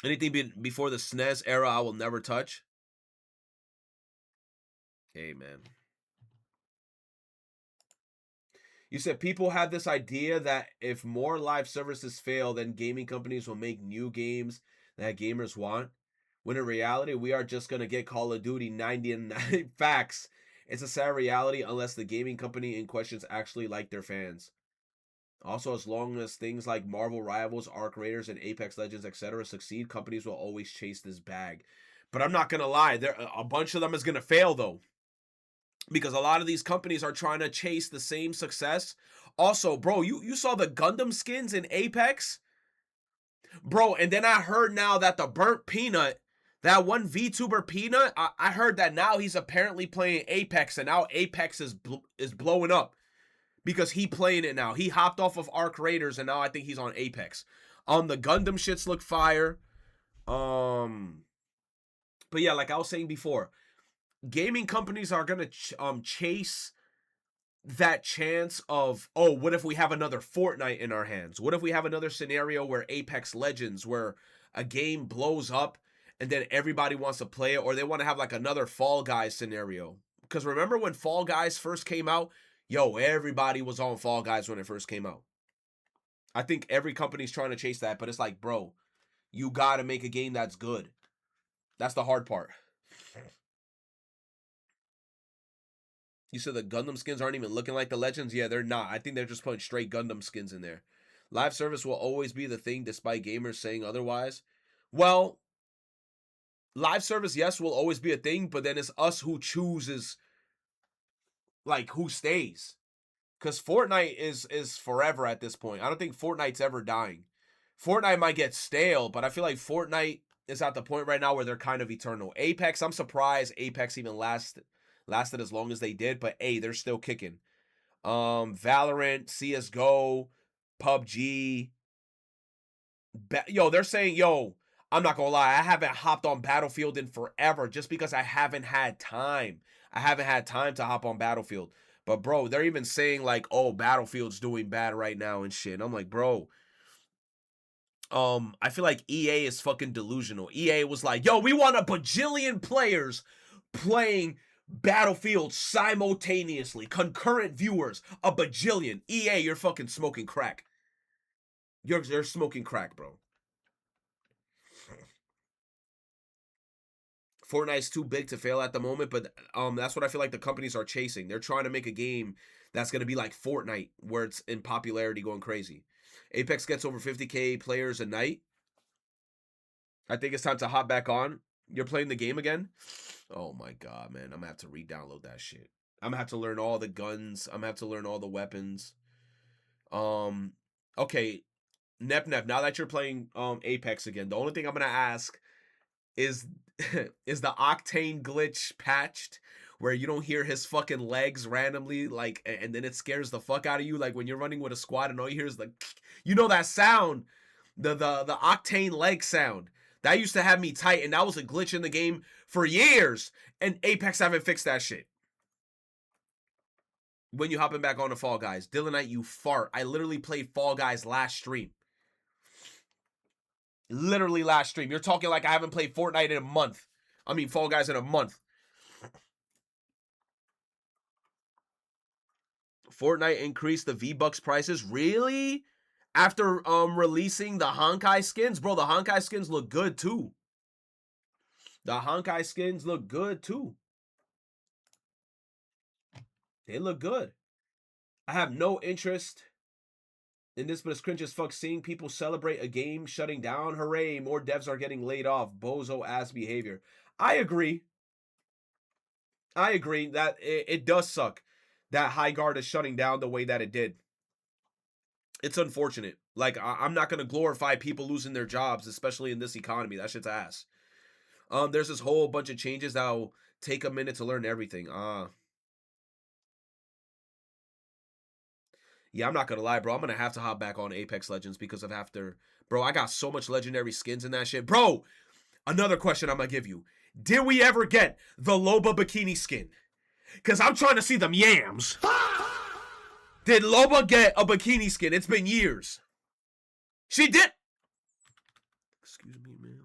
Anything before the SNES era, I will never touch. Hey, man. You said people have this idea that if more live services fail, then gaming companies will make new games that gamers want. When in reality, we are just going to get Call of Duty 90 and 9 facts. It's a sad reality unless the gaming company in questions actually like their fans. Also, as long as things like Marvel Rivals, Arc Raiders, and Apex Legends, etc. succeed, companies will always chase this bag. But I'm not going to lie, a bunch of them is going to fail, though. Because a lot of these companies are trying to chase the same success. Also, bro, you saw the Gundam skins in Apex? Bro, and then I heard now that the Burnt Peanut, that one VTuber Peanut, I heard that now he's apparently playing Apex, and now Apex is blowing up. Because he playing it now. He hopped off of Arc Raiders, and now I think he's on Apex. The Gundam shits look fire. But yeah, like I was saying before, gaming companies are gonna chase that chance of, oh, what if we have another Fortnite in our hands? What if we have another scenario where Apex Legends, where a game blows up and then everybody wants to play it, or they want to have like another Fall Guys scenario? Because remember when Fall Guys first came out? Yo, everybody was on Fall Guys when it first came out. I think every company's trying to chase that, but it's like, bro, you gotta make a game that's good. That's the hard part. You said the Gundam skins aren't even looking like the Legends? Yeah, they're not. I think they're just putting straight Gundam skins in there. Live service will always be the thing despite gamers saying otherwise. Well, live service, yes, will always be a thing, but then it's us who chooses, like, who stays. Because Fortnite is forever at this point. I don't think Fortnite's ever dying. Fortnite might get stale, but I feel like Fortnite is at the point right now where they're kind of eternal. Apex, I'm surprised Apex even lasted as long as they did, but hey, they're still kicking. Valorant, CSGO, PUBG. They're saying, I'm not gonna lie, I haven't hopped on Battlefield in forever just because I haven't had time. I haven't had time to hop on Battlefield. But bro, they're even saying like, oh, Battlefield's doing bad right now and shit. And I'm like, bro, I feel like EA is fucking delusional. EA was like, yo, we want a bajillion players playing Battlefield simultaneously, concurrent viewers, a bajillion. EA, you're fucking smoking crack. You're smoking crack, bro. Fortnite's too big to fail at the moment, but that's what I feel like the companies are chasing. They're trying to make a game that's going to be like Fortnite, where it's in popularity going crazy. Apex gets over 50K players a night. I think it's time to hop back on. You're playing the game again? Oh my God, man. I'm going to have to re-download that shit. I'm going to have to learn all the guns. I'm going to have to learn all the weapons. Okay, Nep, now that you're playing Apex again, the only thing I'm going to ask is is the Octane glitch patched where you don't hear his fucking legs randomly, like, and then it scares the fuck out of you, like when you're running with a squad and all you hear is like, you know that sound, the Octane leg sound. That used to have me tight, and that was a glitch in the game for years, and Apex haven't fixed that shit. When you hopping back on to Fall Guys, Dylanite, you fart. I literally played Fall Guys last stream. Literally last stream. You're talking like I haven't played Fortnite in a month. I mean, Fall Guys in a month. Fortnite increased the V-Bucks prices? Really? After releasing the Honkai skins? Bro, the Honkai skins look good too. The Honkai skins look good too. They look good. I have no interest in this, but it's cringe as fuck seeing people celebrate a game shutting down. Hooray, more devs are getting laid off. Bozo ass behavior. I agree. I agree that it does suck that Highguard is shutting down the way that it did. It's unfortunate. Like, I'm not going to glorify people losing their jobs, especially in this economy. That shit's ass. There's this whole bunch of changes that'll take a minute to learn everything. Yeah, I'm not going to lie, bro. I'm going to have to hop back on Apex Legends because of after... Bro, I got so much legendary skins in that shit. Bro, another question I'm going to give you. Did we ever get the Loba bikini skin? Because I'm trying to see them yams. Did Loba get a bikini skin? It's been years. She did. Excuse me, man.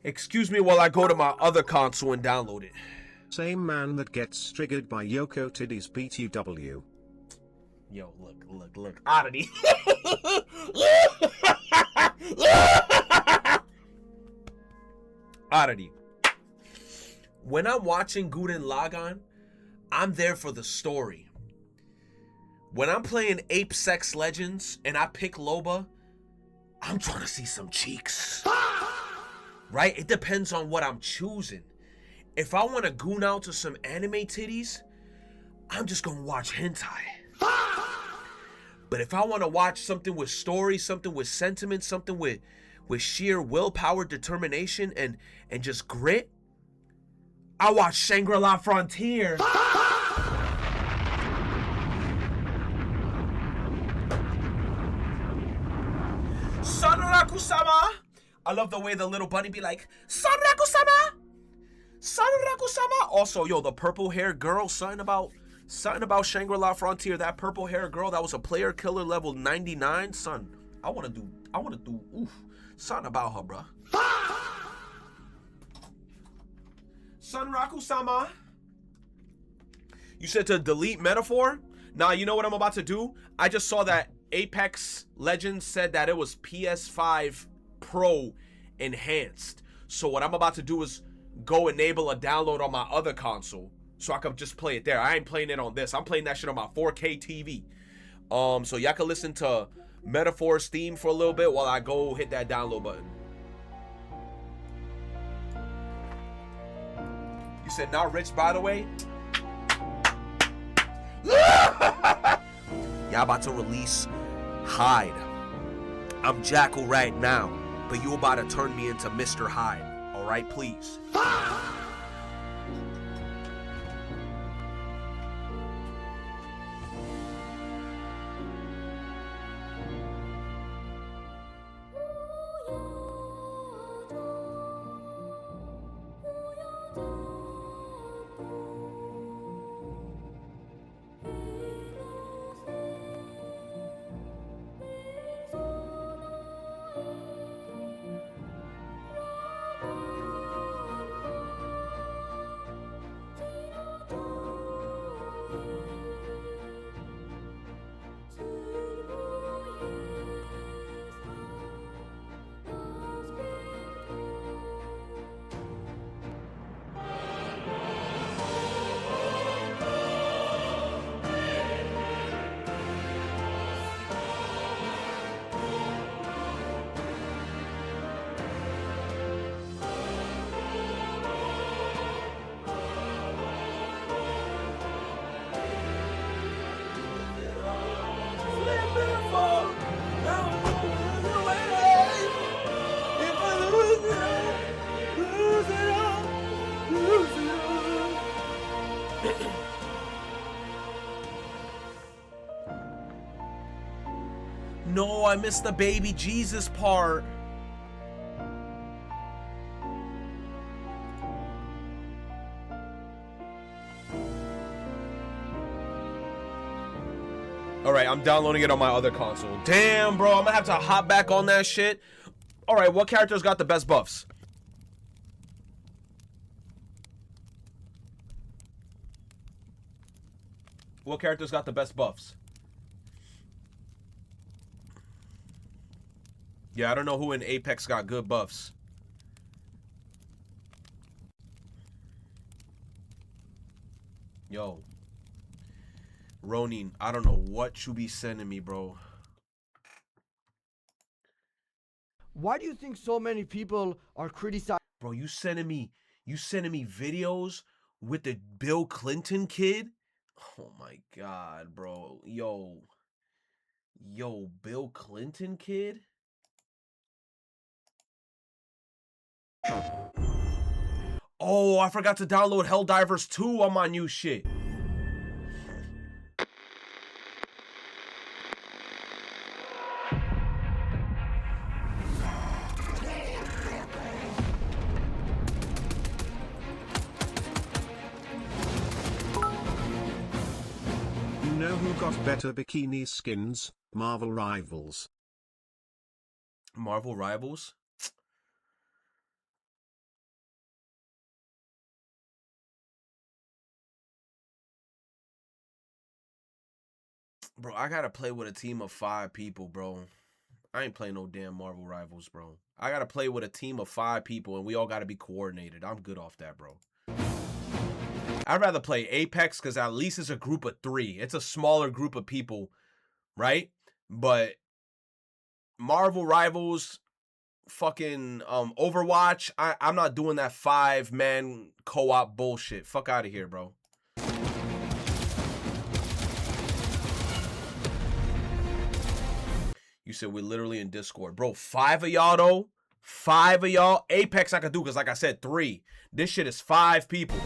Excuse me while I go to my other console and download it. Same man that gets triggered by Yoko Titties BTW. Yo, look. Oddity. Oddity. When I'm watching Gurren Lagann, I'm there for the story. When I'm playing Ape Sex Legends and I pick Loba, I'm trying to see some cheeks. Right? It depends on what I'm choosing. If I want to goon out to some anime titties, I'm just going to watch hentai. But if I want to watch something with story, something with sentiment, something with sheer willpower, determination, and just grit, I watch Shangri-La Frontier. Sanraku-sama! I love the way the little bunny be like, Sanraku-sama! Sanraku-sama! Also, yo, the purple hair girl, something about Shangri-La Frontier, that purple hair girl that was a player killer level 99, son. I wanna do something about her, bruh. Sanraku-sama. You said to delete metaphor? Nah, you know what I'm about to do? I just saw that Apex Legends said that it was PS5 Pro enhanced. So what I'm about to do is go enable a download on my other console so I can just play it there. I ain't playing it on this. I'm playing that shit on my 4K TV. So y'all can listen to Metaphor's theme for a little bit while I go hit that download button. You said not rich, by the way? Y'all about to release Hyde. I'm Jackal right now, but you about to turn me into Mr. Hyde. All right, please. No, I missed the baby Jesus part. All right, I'm downloading it on my other console. Damn, bro, I'm gonna have to hop back on that shit. All right, what characters got the best buffs? What characters got the best buffs? Yeah, I don't know who in Apex got good buffs. Yo. Ronin, I don't know what you be sending me, bro. Why do you think so many people are criticizing? Bro, you sending me videos with the Bill Clinton kid? Oh my god, bro. Yo, Bill Clinton kid? Oh, I forgot to download Helldivers 2 on my new shit. You know who got better bikini skins? Marvel Rivals. Marvel Rivals? Bro, I gotta play with a team of 5 people, bro. I ain't playing no damn Marvel Rivals, bro. I gotta play with a team of 5 people, and we all gotta be coordinated. I'm good off that, bro. I'd rather play Apex, because at least it's a group of 3. It's a smaller group of people, right? But Marvel Rivals, fucking Overwatch, I'm not doing that 5-man co-op bullshit. Fuck out of here, bro. You said we're literally in Discord. Bro, 5 of y'all, though. 5 of y'all. Apex I could do because, like I said, 3. This shit is 5 people.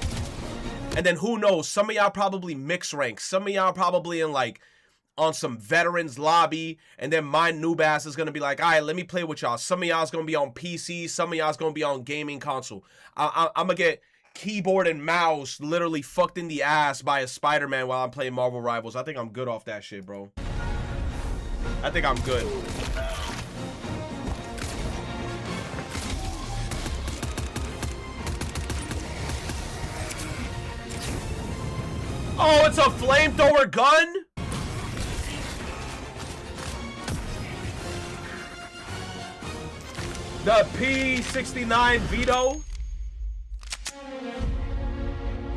And then who knows? Some of y'all probably mixed ranks. Some of y'all probably in, like, on some veterans lobby. And then my noob ass is going to be like, all right, let me play with y'all. Some of y'all is going to be on PC. Some of y'all is going to be on gaming console. I'm going to get keyboard and mouse literally fucked in the ass by a Spider-Man while I'm playing Marvel Rivals. I think I'm good off that shit, bro. I think I'm good. Oh, it's a flamethrower gun? The P69 Vito?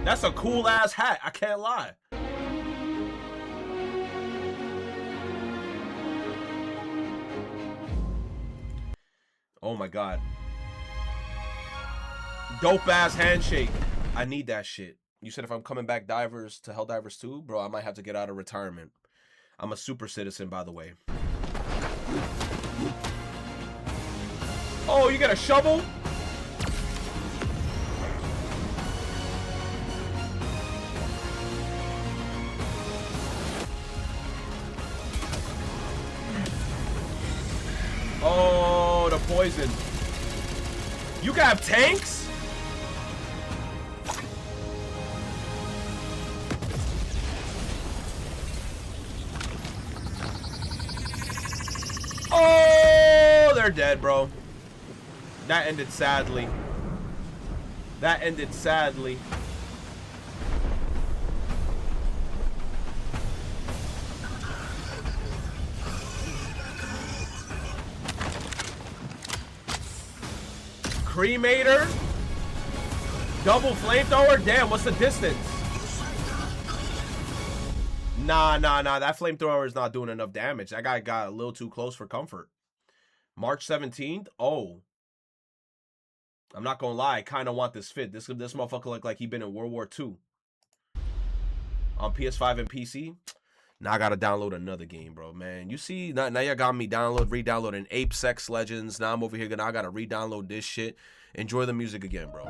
That's a cool ass hat, I can't lie. Oh my god. Dope ass handshake. I need that shit. You said if I'm coming back to Helldivers 2, bro, I might have to get out of retirement. I'm a super citizen, by the way. Oh, you got a shovel? poison. You can have tanks? Oh, they're dead, bro. That ended sadly. That ended sadly. Cremator? Double flamethrower? Damn, what's the distance? Nah. That flamethrower is not doing enough damage. That guy got a little too close for comfort. March 17th? Oh. I'm not gonna lie. I kind of want this fit. This motherfucker look like he been in World War II. On PS5 and PC? Now I gotta download another game, bro, man. You see, now y'all got me re-downloading Apex Legends. Now I'm over here, now I gotta re-download this shit. Enjoy the music again, bro.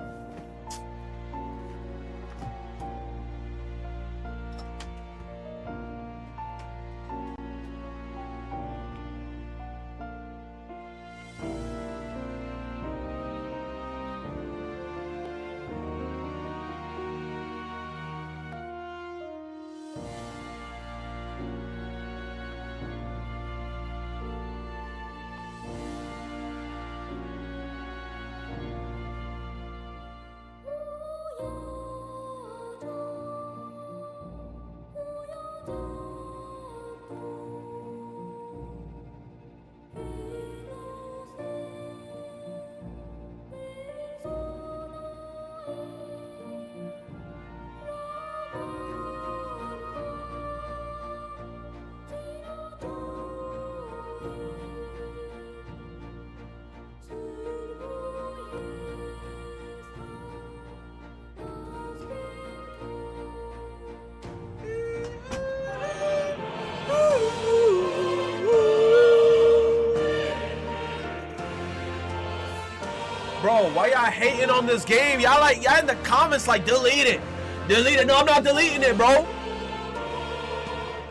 Bro, why y'all hating on this game? Y'all in the comments like, delete it. Delete it. No, I'm not deleting it, bro.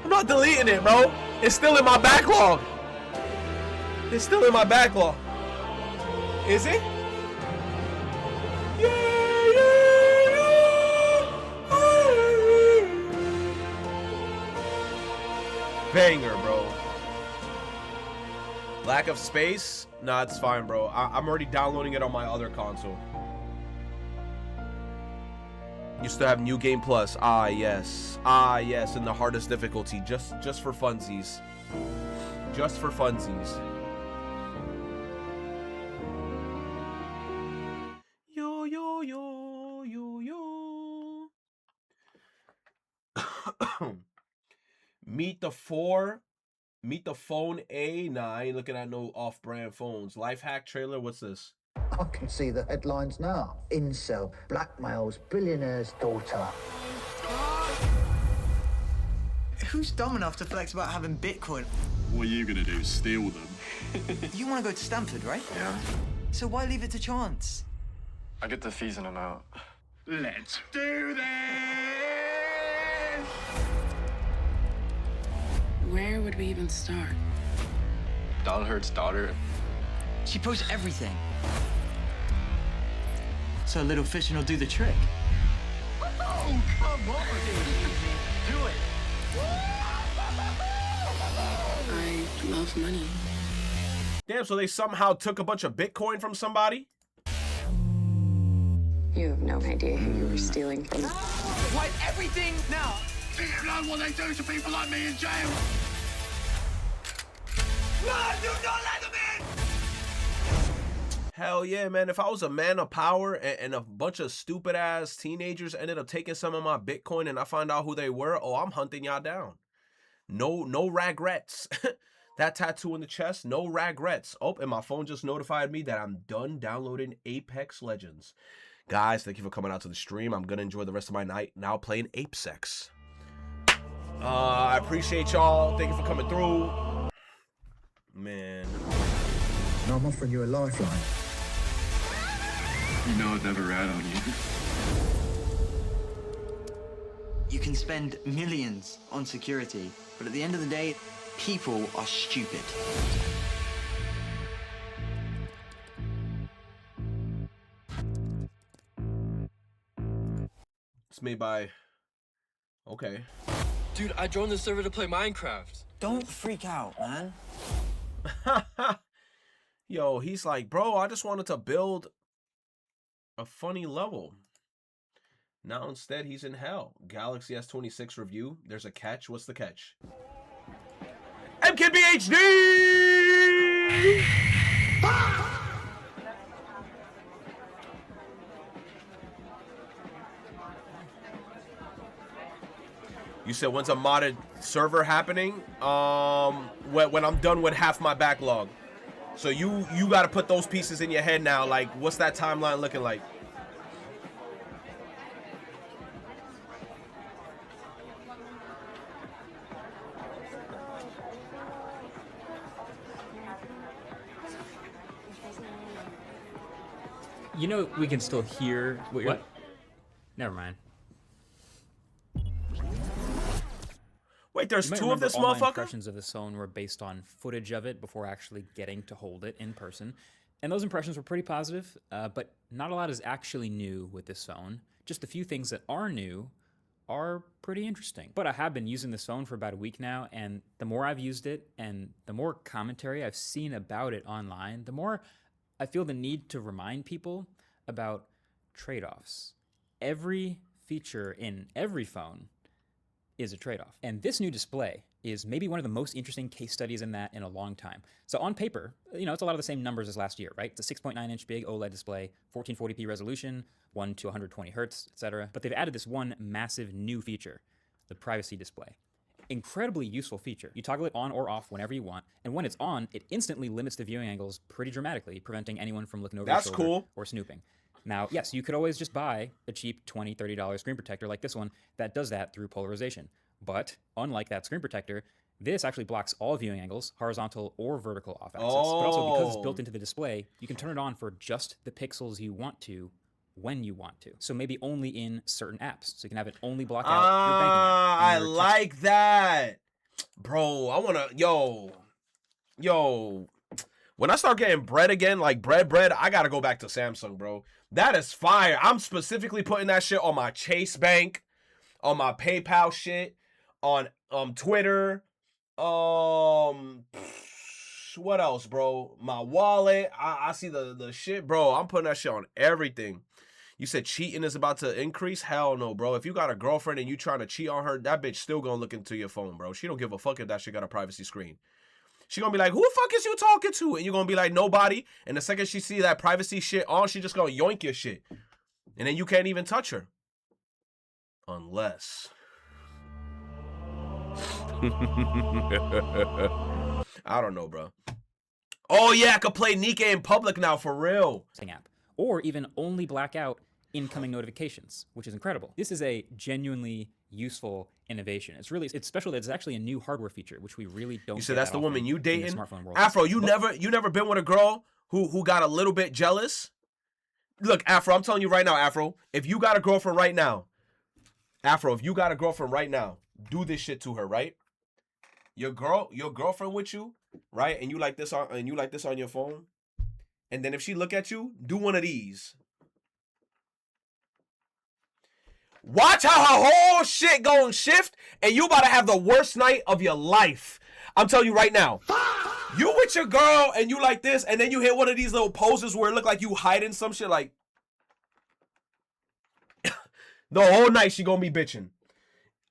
I'm not deleting it, bro. It's still in my backlog. It's still in my backlog. Is it? Banger, bro. Lack of space? Nah, it's fine, bro. I'm already downloading it on my other console. You still have New Game Plus. Ah, yes. Ah, yes. In the hardest difficulty. Just for funsies. Just for funsies. Yo, yo, yo, yo, yo. Meet the phone A. Nah, I ain't looking at no off-brand phones. Life hack trailer. What's this? I can see the headlines now. Incel blackmails billionaire's daughter. Who's dumb enough to flex about having Bitcoin? What are you gonna do? Steal them? You want to go to Stanford, right? Yeah. So why leave it to chance? I get the fees in and out. Let's do this! Where would we even start? Dahlhurt's daughter. She posts everything. So a little fishing will do the trick. Oh, come on! Do it! I love money. Damn, so they somehow took a bunch of Bitcoin from somebody? You have no idea who you were stealing from. Wipe everything now! Do you know what they do to people like me in jail? Run! Do not let them in! Hell yeah, man. If I was a man of power and a bunch of stupid ass teenagers ended up taking some of my Bitcoin and I find out who they were, oh, I'm hunting y'all down. No regrets. That tattoo in the chest, no regrets. Oh, and my phone just notified me that I'm done downloading Apex Legends. Guys, thank you for coming out to the stream. I'm going to enjoy the rest of my night now playing Apex. I appreciate y'all. Thank you for coming through. Man. And I'm offering you a lifeline. You know I'd never rat on you. You can spend millions on security, but at the end of the day, people are stupid. It's made by. Okay. Dude, I joined the server to play Minecraft. Don't freak out, man. Yo, he's like, bro, I just wanted to build a funny level. Now instead, he's in hell. Galaxy S26 review. There's a catch. What's the catch? MKBHD! You said when's a modded server happening? When I'm done with half my backlog. So you got to put those pieces in your head now. Like, what's that timeline looking like? You know, we can still hear what you're... Never mind. Wait, there's You might two of remember this all my motherfucker? impressions of the phone were based on footage of it before actually getting to hold it in person. And those impressions were pretty positive, but not a lot is actually new with this phone. Just a few things that are new are pretty interesting. But I have been using this phone for about a week now, and the more I've used it and the more commentary I've seen about it online, the more I feel the need to remind people about trade-offs. Every feature in every phone is a trade-off. And this new display is maybe one of the most interesting case studies in that in a long time. So on paper, you know, it's a lot of the same numbers as last year, right? It's a 6.9-inch big OLED display, 1440p resolution, 1 to 120 hertz, etc. But they've added this one massive new feature, the privacy display. Incredibly useful feature. You toggle it on or off whenever you want, and when it's on, it instantly limits the viewing angles pretty dramatically, preventing anyone from looking over your shoulder cool. or snooping. Now, yes, you could always just buy a cheap $20, $30 screen protector like this one that does that through polarization. But unlike that screen protector, this actually blocks all viewing angles, horizontal or vertical off axis. But also because it's built into the display, you can turn it on for just the pixels you want to when you want to. So maybe only in certain apps. So you can have it only block out your banking app. I like that. Bro, I want to, yo, when I start getting bread again, like bread, I got to go back to Samsung, bro. That is fire. I'm specifically putting that shit on my Chase Bank, on my PayPal shit, on Twitter. What else, bro? My wallet. I see the shit, bro. I'm putting that shit on everything. You said cheating is about to increase? Hell no, bro. If you got a girlfriend and you trying to cheat on her, that bitch still gonna look into your phone, bro. She don't give a fuck if that shit got a privacy screen. She gonna be like, who the fuck is you talking to? And you're gonna be like, nobody. And the second she see that privacy shit on, she just gonna yoink your shit. And then you can't even touch her. Unless. I don't know, bro. Oh yeah, I could play Nikke in public now, for real. App. Or even only black out incoming notifications, which is incredible. This is a genuinely useful innovation. It's special that it's actually a new hardware feature, which we really don't. You said get that's that the woman often you in the dating? smartphone world. Afro, you never been with a girl who got a little bit jealous? Look, Afro, I'm telling you right now, Afro, if you got a girlfriend right now, do this shit to her, right? Your girlfriend with you, right? And you like this on your phone. And then if she look at you, do one of these. Watch how her whole shit gonna shift, and you about to have the worst night of your life. I'm telling you right now. You with your girl, and you like this, and then you hit one of these little poses where it look like you hiding some shit, like. The whole night she gonna be bitching.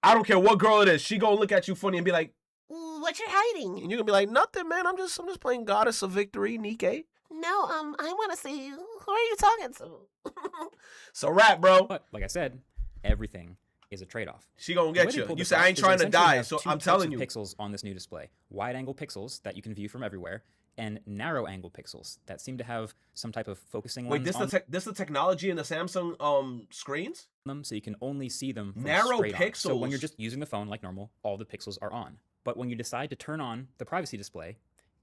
I don't care what girl it is. She gonna look at you funny and be like, What you hiding? and you're gonna be like, nothing, man. I'm just playing Goddess of Victory, Nikke. No, I want to see you. Who are you talking to? So rap, bro. But like I said, everything is a trade-off. She gonna The get way they you. pulled You this say, I off ain't is trying to essentially die, have so two I'm types telling of you. pixels on this new display: wide-angle pixels that you can view from everywhere, and narrow-angle pixels that seem to have some type of focusing Wait, lens on this the technology in the Samsung screens? them, so you can only see them from Narrow straight on. So when pixels. you're just using the phone like normal, all the pixels are on. But when you decide to turn on the privacy display,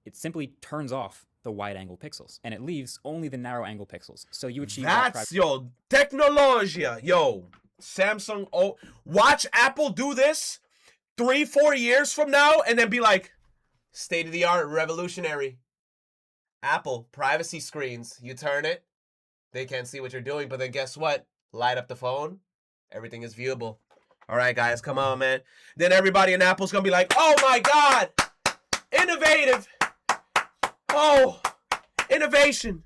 it simply turns off the wide-angle pixels, and it leaves only the narrow-angle pixels. So you achieve that That's yo technologia, yo. Samsung. Oh, watch Apple do this 3-4 years from now, and then be like, state of the art, revolutionary. Apple privacy screens. You turn it, they can't see what you're doing, but then guess what? Light up the phone, Everything is viewable. All right, guys, come on, man. Then everybody in Apple's gonna be like, oh my God, innovative. Oh, innovation.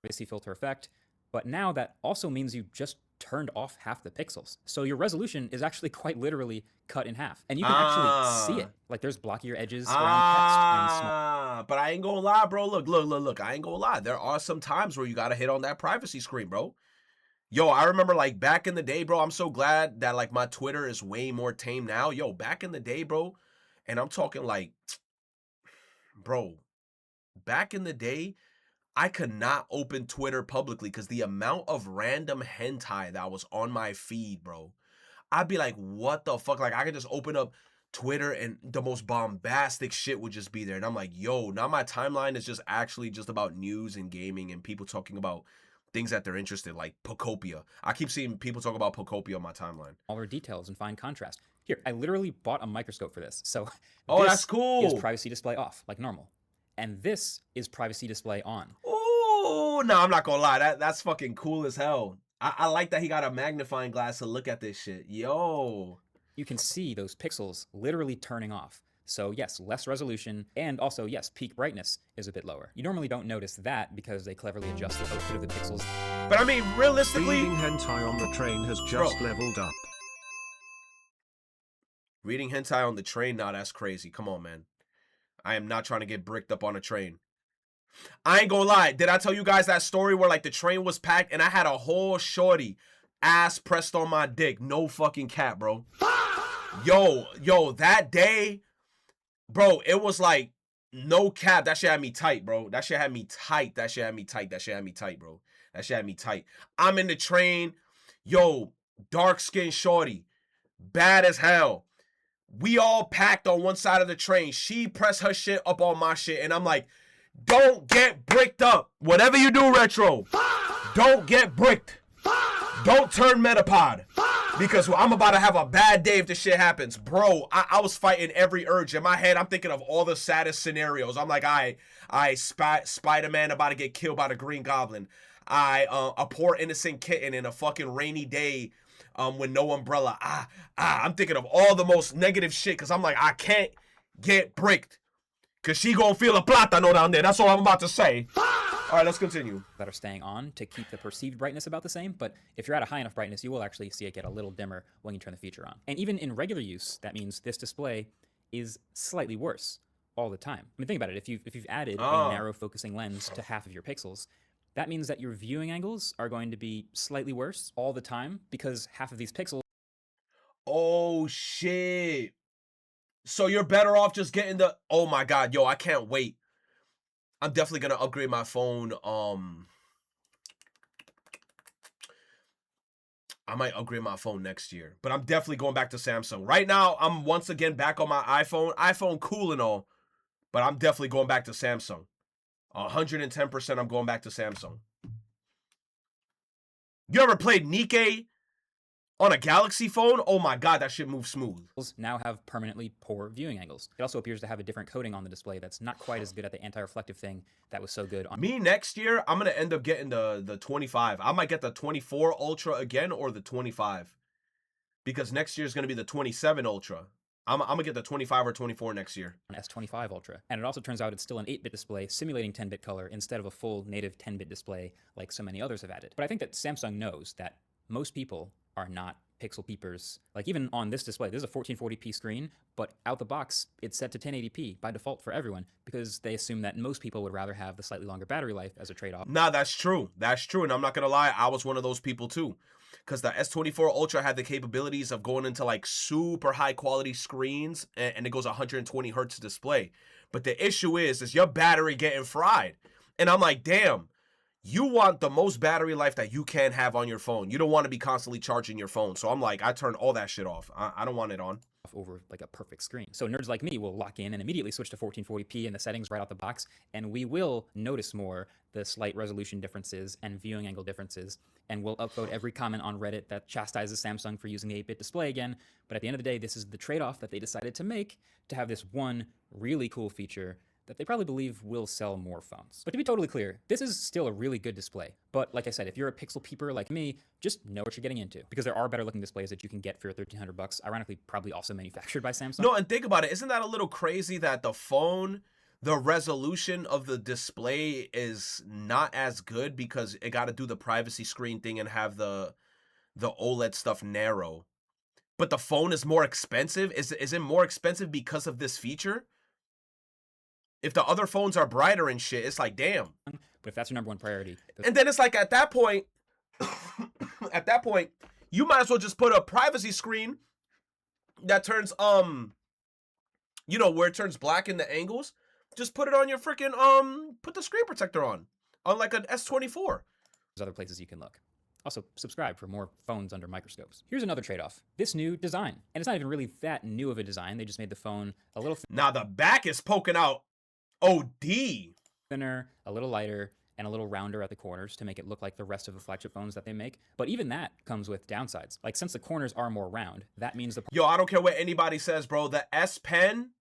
Privacy filter effect, but now that also means you just turned off half the pixels. So your resolution is actually quite literally cut in half. And you can actually see it. Like there's blockier edges around text and small. But I ain't gonna lie, bro. Look. I ain't gonna lie. There are some times where you gotta hit on that privacy screen, bro. Yo, I remember like back in the day, bro. I'm so glad that like my Twitter is way more tame now. Yo, back in the day, bro. And I'm talking like, bro, back in the day, I could not open Twitter publicly because the amount of random hentai that was on my feed, bro. I'd be like, what the fuck? Like, I could just open up Twitter and the most bombastic shit would just be there. And I'm like, yo, now my timeline is just actually just about news and gaming and people talking about things that they're interested in, like Pocopia. I keep seeing people talk about Pocopia on my timeline. All our details and fine contrast. Here, I literally bought a microscope for this. So that's cool. Is privacy display off, like normal. And this is privacy display on. Oh, no, I'm not gonna lie. That's fucking cool as hell. I like that he got a magnifying glass to look at this shit. Yo. You can see those pixels literally turning off. So yes, less resolution, and also yes, peak brightness is a bit lower. You normally don't notice that because they cleverly adjust the output of the pixels. But I mean, realistically... Reading hentai on the train has just leveled up. Reading hentai on the train? Nah, that's crazy. Come on, man. I am not trying to get bricked up on a train. I ain't gonna lie. Did I tell you guys that story where like the train was packed and I had a whole shorty ass pressed on my dick? No fucking cap, bro. Yo, that day, bro, it was like no cap. That shit had me tight, bro. That shit had me tight, bro. That shit had me tight. I'm in the train. Yo, dark skinned shorty. Bad as hell. We all packed on one side of the train. She pressed her shit up on my shit. And I'm like, don't get bricked up. Whatever you do, Retro, don't get bricked. Don't turn Metapod. Because I'm about to have a bad day if this shit happens. Bro, I was fighting every urge. In my head, I'm thinking of all the saddest scenarios. I'm like, Spider-Man about to get killed by the Green Goblin. A poor innocent kitten in a fucking rainy day with no umbrella. I'm thinking of all the most negative shit because I'm like, I can't get bricked. Because she gonna feel a plátano down there. That's all I'm about to say. All right, let's continue. That are staying on to keep the perceived brightness about the same, but if you're at a high enough brightness, you will actually see it get a little dimmer when you turn the feature on. And even in regular use, that means this display is slightly worse all the time. I mean, think about it. If you've added a narrow focusing lens to half of your pixels, that means that your viewing angles are going to be slightly worse all the time because half of these pixels. Oh, shit. So you're better off just getting the... Oh, my God. Yo, I can't wait. I'm definitely going to upgrade my phone. I might upgrade my phone next year. But I'm definitely going back to Samsung. Right now, I'm once again back on my iPhone. iPhone cool and all. But I'm definitely going back to Samsung. 110% I'm going back to Samsung. You ever played Nikkei on a Galaxy phone? Oh my God, that shit moves smooth. Now have permanently poor viewing angles. It also appears to have a different coating on the display that's not quite as good at the anti-reflective thing that was so good on. Me next year, I'm going to end up getting the 25. I might get the 24 Ultra again or the 25. Because next year is going to be the 27 Ultra. I'm going to get the 25 or 24 next year. On S25 Ultra. And it also turns out it's still an 8-bit display simulating 10-bit color instead of a full native 10-bit display like so many others have added. But I think that Samsung knows that most people are not pixel peepers. Like even on this display, this is a 1440p screen, but out the box, it's set to 1080p by default for everyone because they assume that most people would rather have the slightly longer battery life as a trade-off. Nah, that's true. That's true. And I'm not going to lie, I was one of those people too. Because the S24 Ultra had the capabilities of going into like super high quality screens and it goes 120 hertz display. But the issue is your battery getting fried. And I'm like, damn, you want the most battery life that you can have on your phone. You don't want to be constantly charging your phone. So I'm like, I turned all that shit off. I don't want it on. Over like a perfect screen. So nerds like me will lock in and immediately switch to 1440p in the settings right out the box, and we will notice more the slight resolution differences and viewing angle differences, and we'll upvote every comment on Reddit that chastises Samsung for using the 8-bit display again. But at the end of the day, this is the trade-off that they decided to make to have this one really cool feature that they probably believe will sell more phones. But to be totally clear, this is still a really good display. But like I said, if you're a pixel peeper like me, just know what you're getting into, because there are better looking displays that you can get for your $1,300. Ironically, probably also manufactured by Samsung. No, and think about it. Isn't that a little crazy that the phone, the resolution of the display is not as good because it got to do the privacy screen thing and have the OLED stuff narrow? But the phone is more expensive? Is it more expensive because of this feature? If the other phones are brighter and shit, it's like, damn. But if that's your number one priority. And then it's like, at that point, you might as well just put a privacy screen that turns, you know, where it turns black in the angles. Just put it on your freaking, put the screen protector on like an S24. There's other places you can look. Also, subscribe for more phones under microscopes. Here's another trade-off. This new design. And it's not even really that new of a design. They just made the phone a little now the back is poking out OD. Thinner, a little lighter, and a little rounder at the corners to make it look like the rest of the flagship phones that they make. But even that comes with downsides. Like, since the corners are more round, that means the... Yo, I don't care what anybody says, bro. The S Pen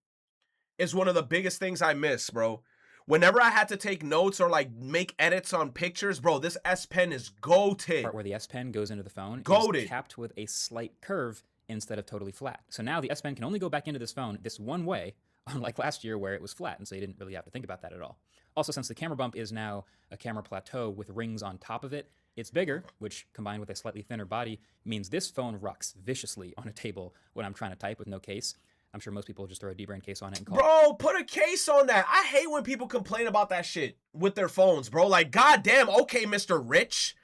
is one of the biggest things I miss, bro. Whenever I had to take notes or like make edits on pictures, bro, this S Pen is goated. Part where the S Pen goes into the phone goated. Is capped with a slight curve instead of totally flat. So now the S Pen can only go back into this phone this one way, unlike last year where it was flat, and so you didn't really have to think about that at all. Also, since the camera bump is now a camera plateau with rings on top of it, it's bigger, which combined with a slightly thinner body means this phone rucks viciously on a table when I'm trying to type with no case. I'm sure most people just throw a D-brand case on it and call it. Bro, put a case on that. I hate when people complain about that shit with their phones, bro. Like, goddamn, okay, Mr. Rich.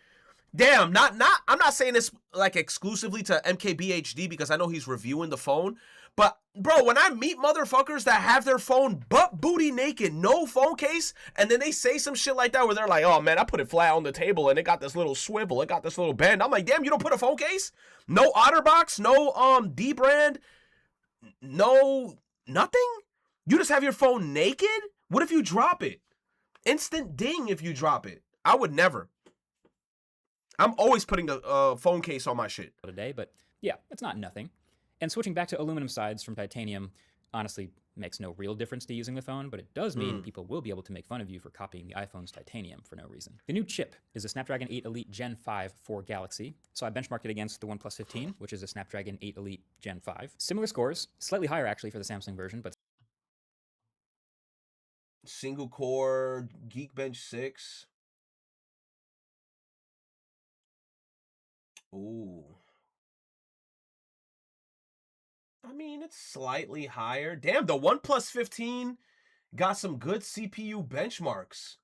Damn, I'm not saying this like exclusively to MKBHD because I know he's reviewing the phone. But, bro, when I meet motherfuckers that have their phone butt booty naked, no phone case, and then they say some shit like that where they're like, oh, man, I put it flat on the table and it got this little swivel. It got this little bend. I'm like, damn, you don't put a phone case? No OtterBox? No D-brand? No, nothing? You just have your phone naked? What if you drop it? Instant ding if you drop it. I would never. I'm always putting a phone case on my shit. Today, but yeah, it's not nothing. And switching back to aluminum sides from titanium honestly makes no real difference to using the phone, but it does mean people will be able to make fun of you for copying the iPhone's titanium for no reason. The new chip is a Snapdragon 8 Elite Gen 5 for Galaxy. So I benchmarked it against the OnePlus 15, which is a Snapdragon 8 Elite Gen 5. Similar scores, slightly higher actually for the Samsung version, but single core, Geekbench 6. Ooh. I mean, it's slightly higher. Damn, the OnePlus 15 got some good CPU benchmarks.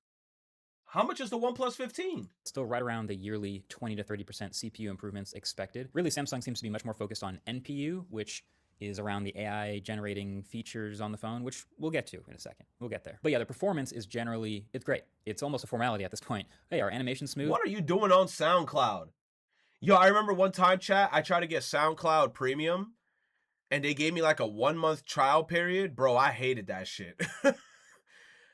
How much is the OnePlus 15? Still right around the yearly 20 to 30% CPU improvements expected. Really, Samsung seems to be much more focused on NPU, which is around the AI generating features on the phone, which we'll get to in a second. We'll get there. But yeah, the performance is generally, it's great. It's almost a formality at this point. Hey, our animation smooth? What are you doing on SoundCloud? Yo, I remember one time, chat, I tried to get SoundCloud Premium, and they gave me like a 1-month trial period. Bro, I hated that shit.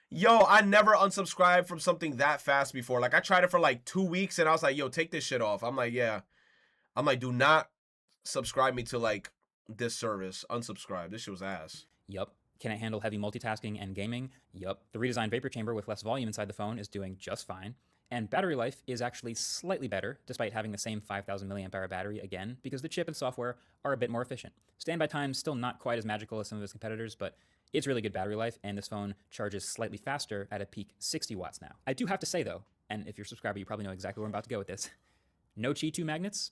Yo, I never unsubscribed from something that fast before. Like, I tried it for like 2 weeks, and I was like, yo, take this shit off. I'm like, yeah. I'm like, do not subscribe me to, like, this service. Unsubscribe. This shit was ass. Yup. Can it handle heavy multitasking and gaming? Yup. The redesigned vapor chamber with less volume inside the phone is doing just fine. And battery life is actually slightly better, despite having the same 5,000 milliamp hour battery again, because the chip and software are a bit more efficient. Standby time still not quite as magical as some of its competitors, but it's really good battery life, and this phone charges slightly faster at a peak 60 watts now. I do have to say though, and if you're a subscriber, you probably know exactly where I'm about to go with this. No Qi 2 magnets?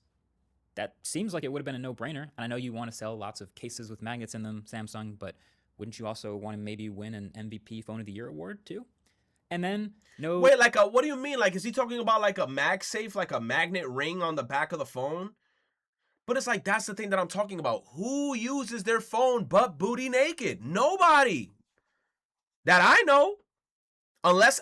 That seems like it would have been a no-brainer, and I know you want to sell lots of cases with magnets in them, Samsung, but wouldn't you also want to maybe win an MVP Phone of the Year award too? And then, no... Wait, like, what do you mean? Like, is he talking about, like, a MagSafe, like a magnet ring on the back of the phone? But it's like, that's the thing that I'm talking about. Who uses their phone butt booty naked? Nobody. That I know. Unless,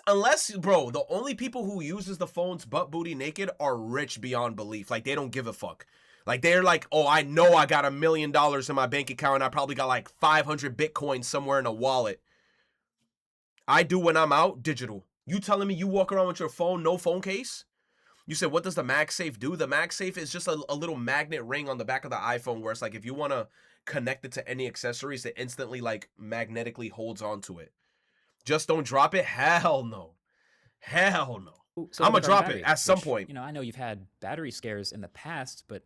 bro, the only people who uses the phones butt booty naked are rich beyond belief. Like, they don't give a fuck. Like, they're like, oh, I know I got $1 million in my bank account, and I probably got, like, 500 Bitcoin somewhere in a wallet. I do when I'm out, digital. You telling me you walk around with your phone, no phone case? You said, what does the MagSafe do? The MagSafe is just a little magnet ring on the back of the iPhone where it's like, if you want to connect it to any accessories, it instantly, like, magnetically holds onto it. Just don't drop it? Hell no. Hell no. So I'm gonna regarding drop battery, it at some which, point. You know, I know you've had battery scares in the past, but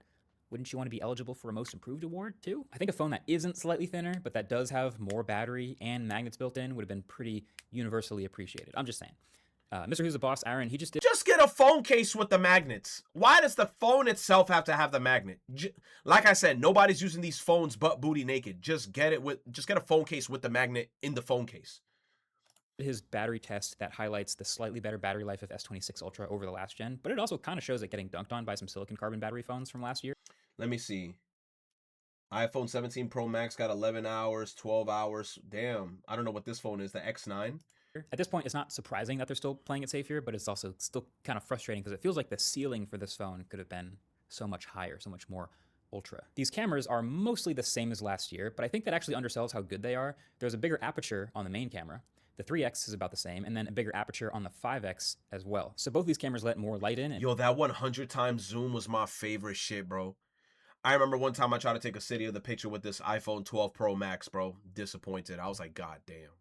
wouldn't you want to be eligible for a Most Improved award too? I think a phone that isn't slightly thinner, but that does have more battery and magnets built in would have been pretty universally appreciated. I'm just saying. Mr. Who's the Boss, Aaron, he just did. Just get a phone case with the magnets. Why does the phone itself have to have the magnet? Like I said, nobody's using these phones butt booty naked. Just get a phone case with the magnet in the phone case. His battery test that highlights the slightly better battery life of S26 Ultra over the last gen, but it also kind of shows it getting dunked on by some silicon carbon battery phones from last year. Let me see. iPhone 17 Pro Max got 11 hours, 12 hours. Damn. I don't know what this phone is, the X9. At this point, it's not surprising that they're still playing it safe here, but it's also still kind of frustrating because it feels like the ceiling for this phone could have been so much higher, so much more ultra. These cameras are mostly the same as last year, but I think that actually undersells how good they are. There's a bigger aperture on the main camera. The 3X is about the same, and then a bigger aperture on the 5X as well. So both these cameras let more light in. And yo, that 100 times zoom was my favorite shit, bro. I remember one time I tried to take a city of the picture with this iPhone 12 Pro Max, bro. Disappointed. I was like, God damn.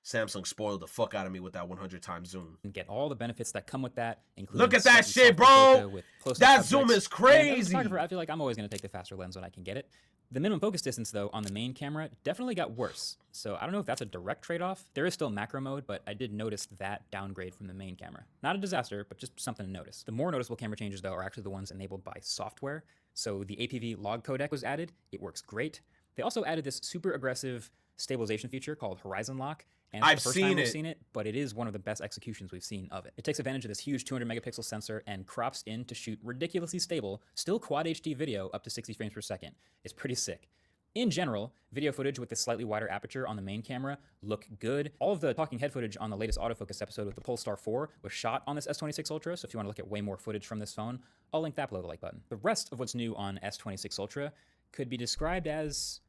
Samsung spoiled the fuck out of me with that 100 times zoom. And get all the benefits that come with that, including look at that shit, bro. That zoom is crazy. As a photographer, I feel like I'm always going to take the faster lens when I can get it. The minimum focus distance, though, on the main camera definitely got worse. So I don't know if that's a direct trade-off. There is still macro mode, but I did notice that downgrade from the main camera. Not a disaster, but just something to notice. The more noticeable camera changes, though, are actually the ones enabled by software. So the APV log codec was added. It works great. They also added this super aggressive stabilization feature called Horizon Lock. And I've it's the first time we've seen it, but it is one of the best executions we've seen of it. It takes advantage of this huge 200 megapixel sensor and crops in to shoot ridiculously stable, still quad HD video up to 60 frames per second. It's pretty sick. In general, video footage with this slightly wider aperture on the main camera look good. All of the talking head footage on the latest autofocus episode with the Polestar 4 was shot on this S26 Ultra, so if you want to look at way more footage from this phone, I'll link that below the like button. The rest of what's new on S26 Ultra could be described as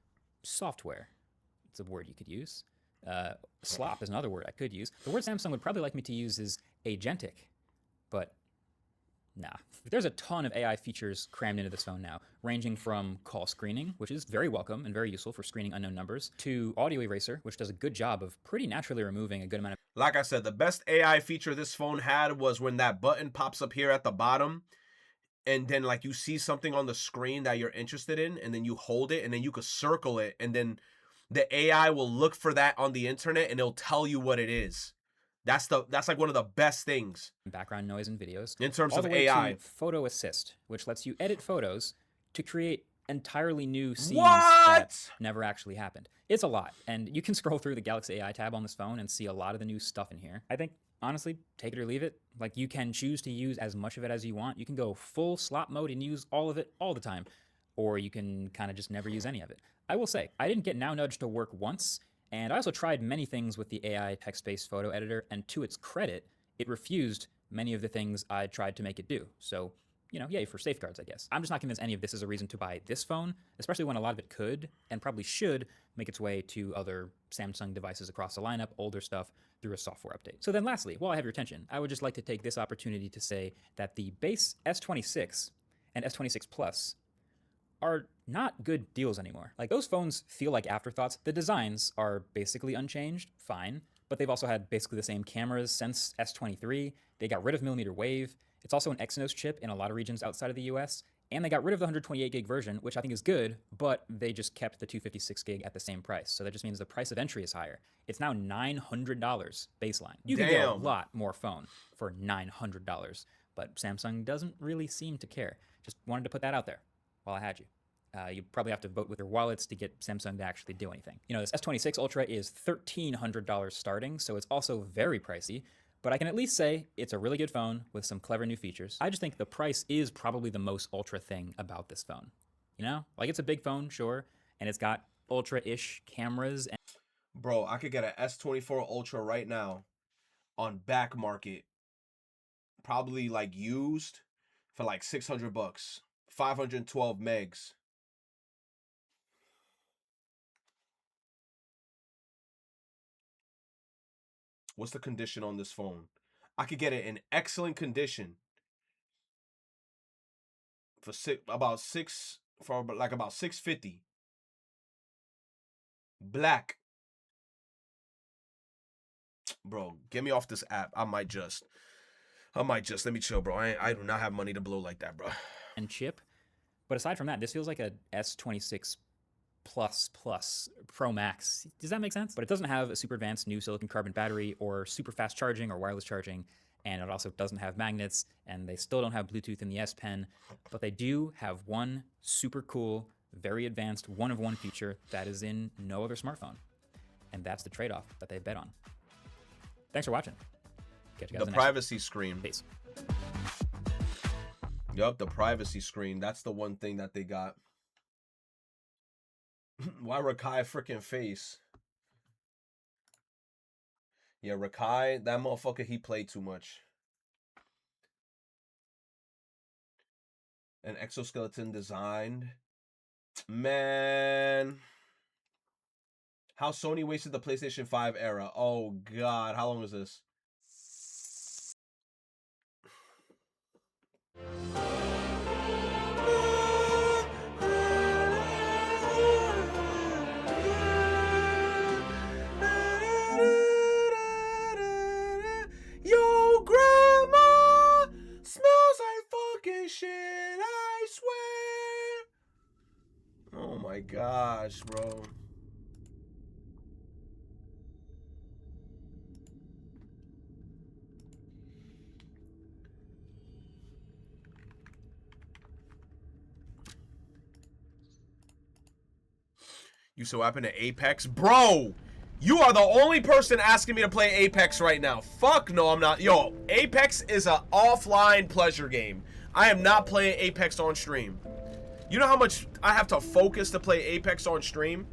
software. It's a word you could use. Slop is another word I could use. The word Samsung would probably like me to use is agentic, but nah. There's a ton of AI features crammed into this phone now, ranging from call screening, which is very welcome and very useful for screening unknown numbers, to audio eraser, which does a good job of pretty naturally removing a good amount of... Like I said, the best AI feature this phone had was when that button pops up here at the bottom, and then like you see something on the screen that you're interested in, and then you hold it, and then you could circle it, and then the AI will look for that on the internet, and it'll tell you what it is. That's like one of the best things. Background noise in videos. In terms all of the way AI. To Photo Assist, which lets you edit photos to create entirely new scenes that never actually happened. It's a lot, and you can scroll through the Galaxy AI tab on this phone and see a lot of the new stuff in here. I think, honestly, take it or leave it. Like, you can choose to use as much of it as you want. You can go full slot mode and use all of it all the time, or you can kind of just never use any of it. I will say, I didn't get Now Nudge to work once, and I also tried many things with the AI text-based photo editor, and to its credit, it refused many of the things I tried to make it do. So, you know, yay for safeguards, I guess. I'm just not convinced any of this is a reason to buy this phone, especially when a lot of it could, and probably should, make its way to other Samsung devices across the lineup, older stuff, through a software update. So then lastly, while I have your attention, I would just like to take this opportunity to say that the base S26 and S26 Plus are not good deals anymore. Like, those phones feel like afterthoughts. The designs are basically unchanged, fine, but they've also had basically the same cameras since S23. They got rid of millimeter wave. It's also an Exynos chip in a lot of regions outside of the US, and they got rid of the 128 gig version, which I think is good, but they just kept the 256 gig at the same price. So that just means the price of entry is higher. It's now $900 baseline. You can get a lot more phone for $900, but Samsung doesn't really seem to care. Just wanted to put that out there while I had you. You probably have to vote with your wallets to get Samsung to actually do anything. You know, this S26 Ultra is $1,300 starting, so it's also very pricey, but I can at least say it's a really good phone with some clever new features. I just think the price is probably the most ultra thing about this phone. You know, like, it's a big phone, sure, and it's got ultra-ish cameras. And bro, I could get an S24 Ultra right now on back market, probably like used for like $600, 512 megs. What's the condition on this phone? I could get it in excellent condition for about $650. Black. Bro, get me off this app. I might just. Let me chill, bro. I do not have money to blow like that, bro. And chip. But aside from that, this feels like a S26 Plus Pro Max. Does that make sense? But it doesn't have a super advanced new silicon carbon battery or super fast charging or wireless charging. And it also doesn't have magnets, and they still don't have Bluetooth in the S Pen. But they do have one super cool, very advanced one-of-one feature that is in no other smartphone. And that's the trade-off that they bet on. Thanks for watching. Catch you guys The in the next privacy screen. Peace. Yup, the privacy screen. That's the one thing that they got. Why Rakai freaking face? Yeah, Rakai, that motherfucker, he played too much. An exoskeleton designed. Man. How Sony wasted the PlayStation 5 era. Oh, God. How long was this? Yo, grandma smells like fucking shit, I swear. Oh my gosh, bro. You so happen to Apex? Bro! You are the only person asking me to play Apex right now. Fuck no, I'm not. Yo, Apex is an offline pleasure game. I am not playing Apex on stream. You know how much I have to focus to play Apex on stream?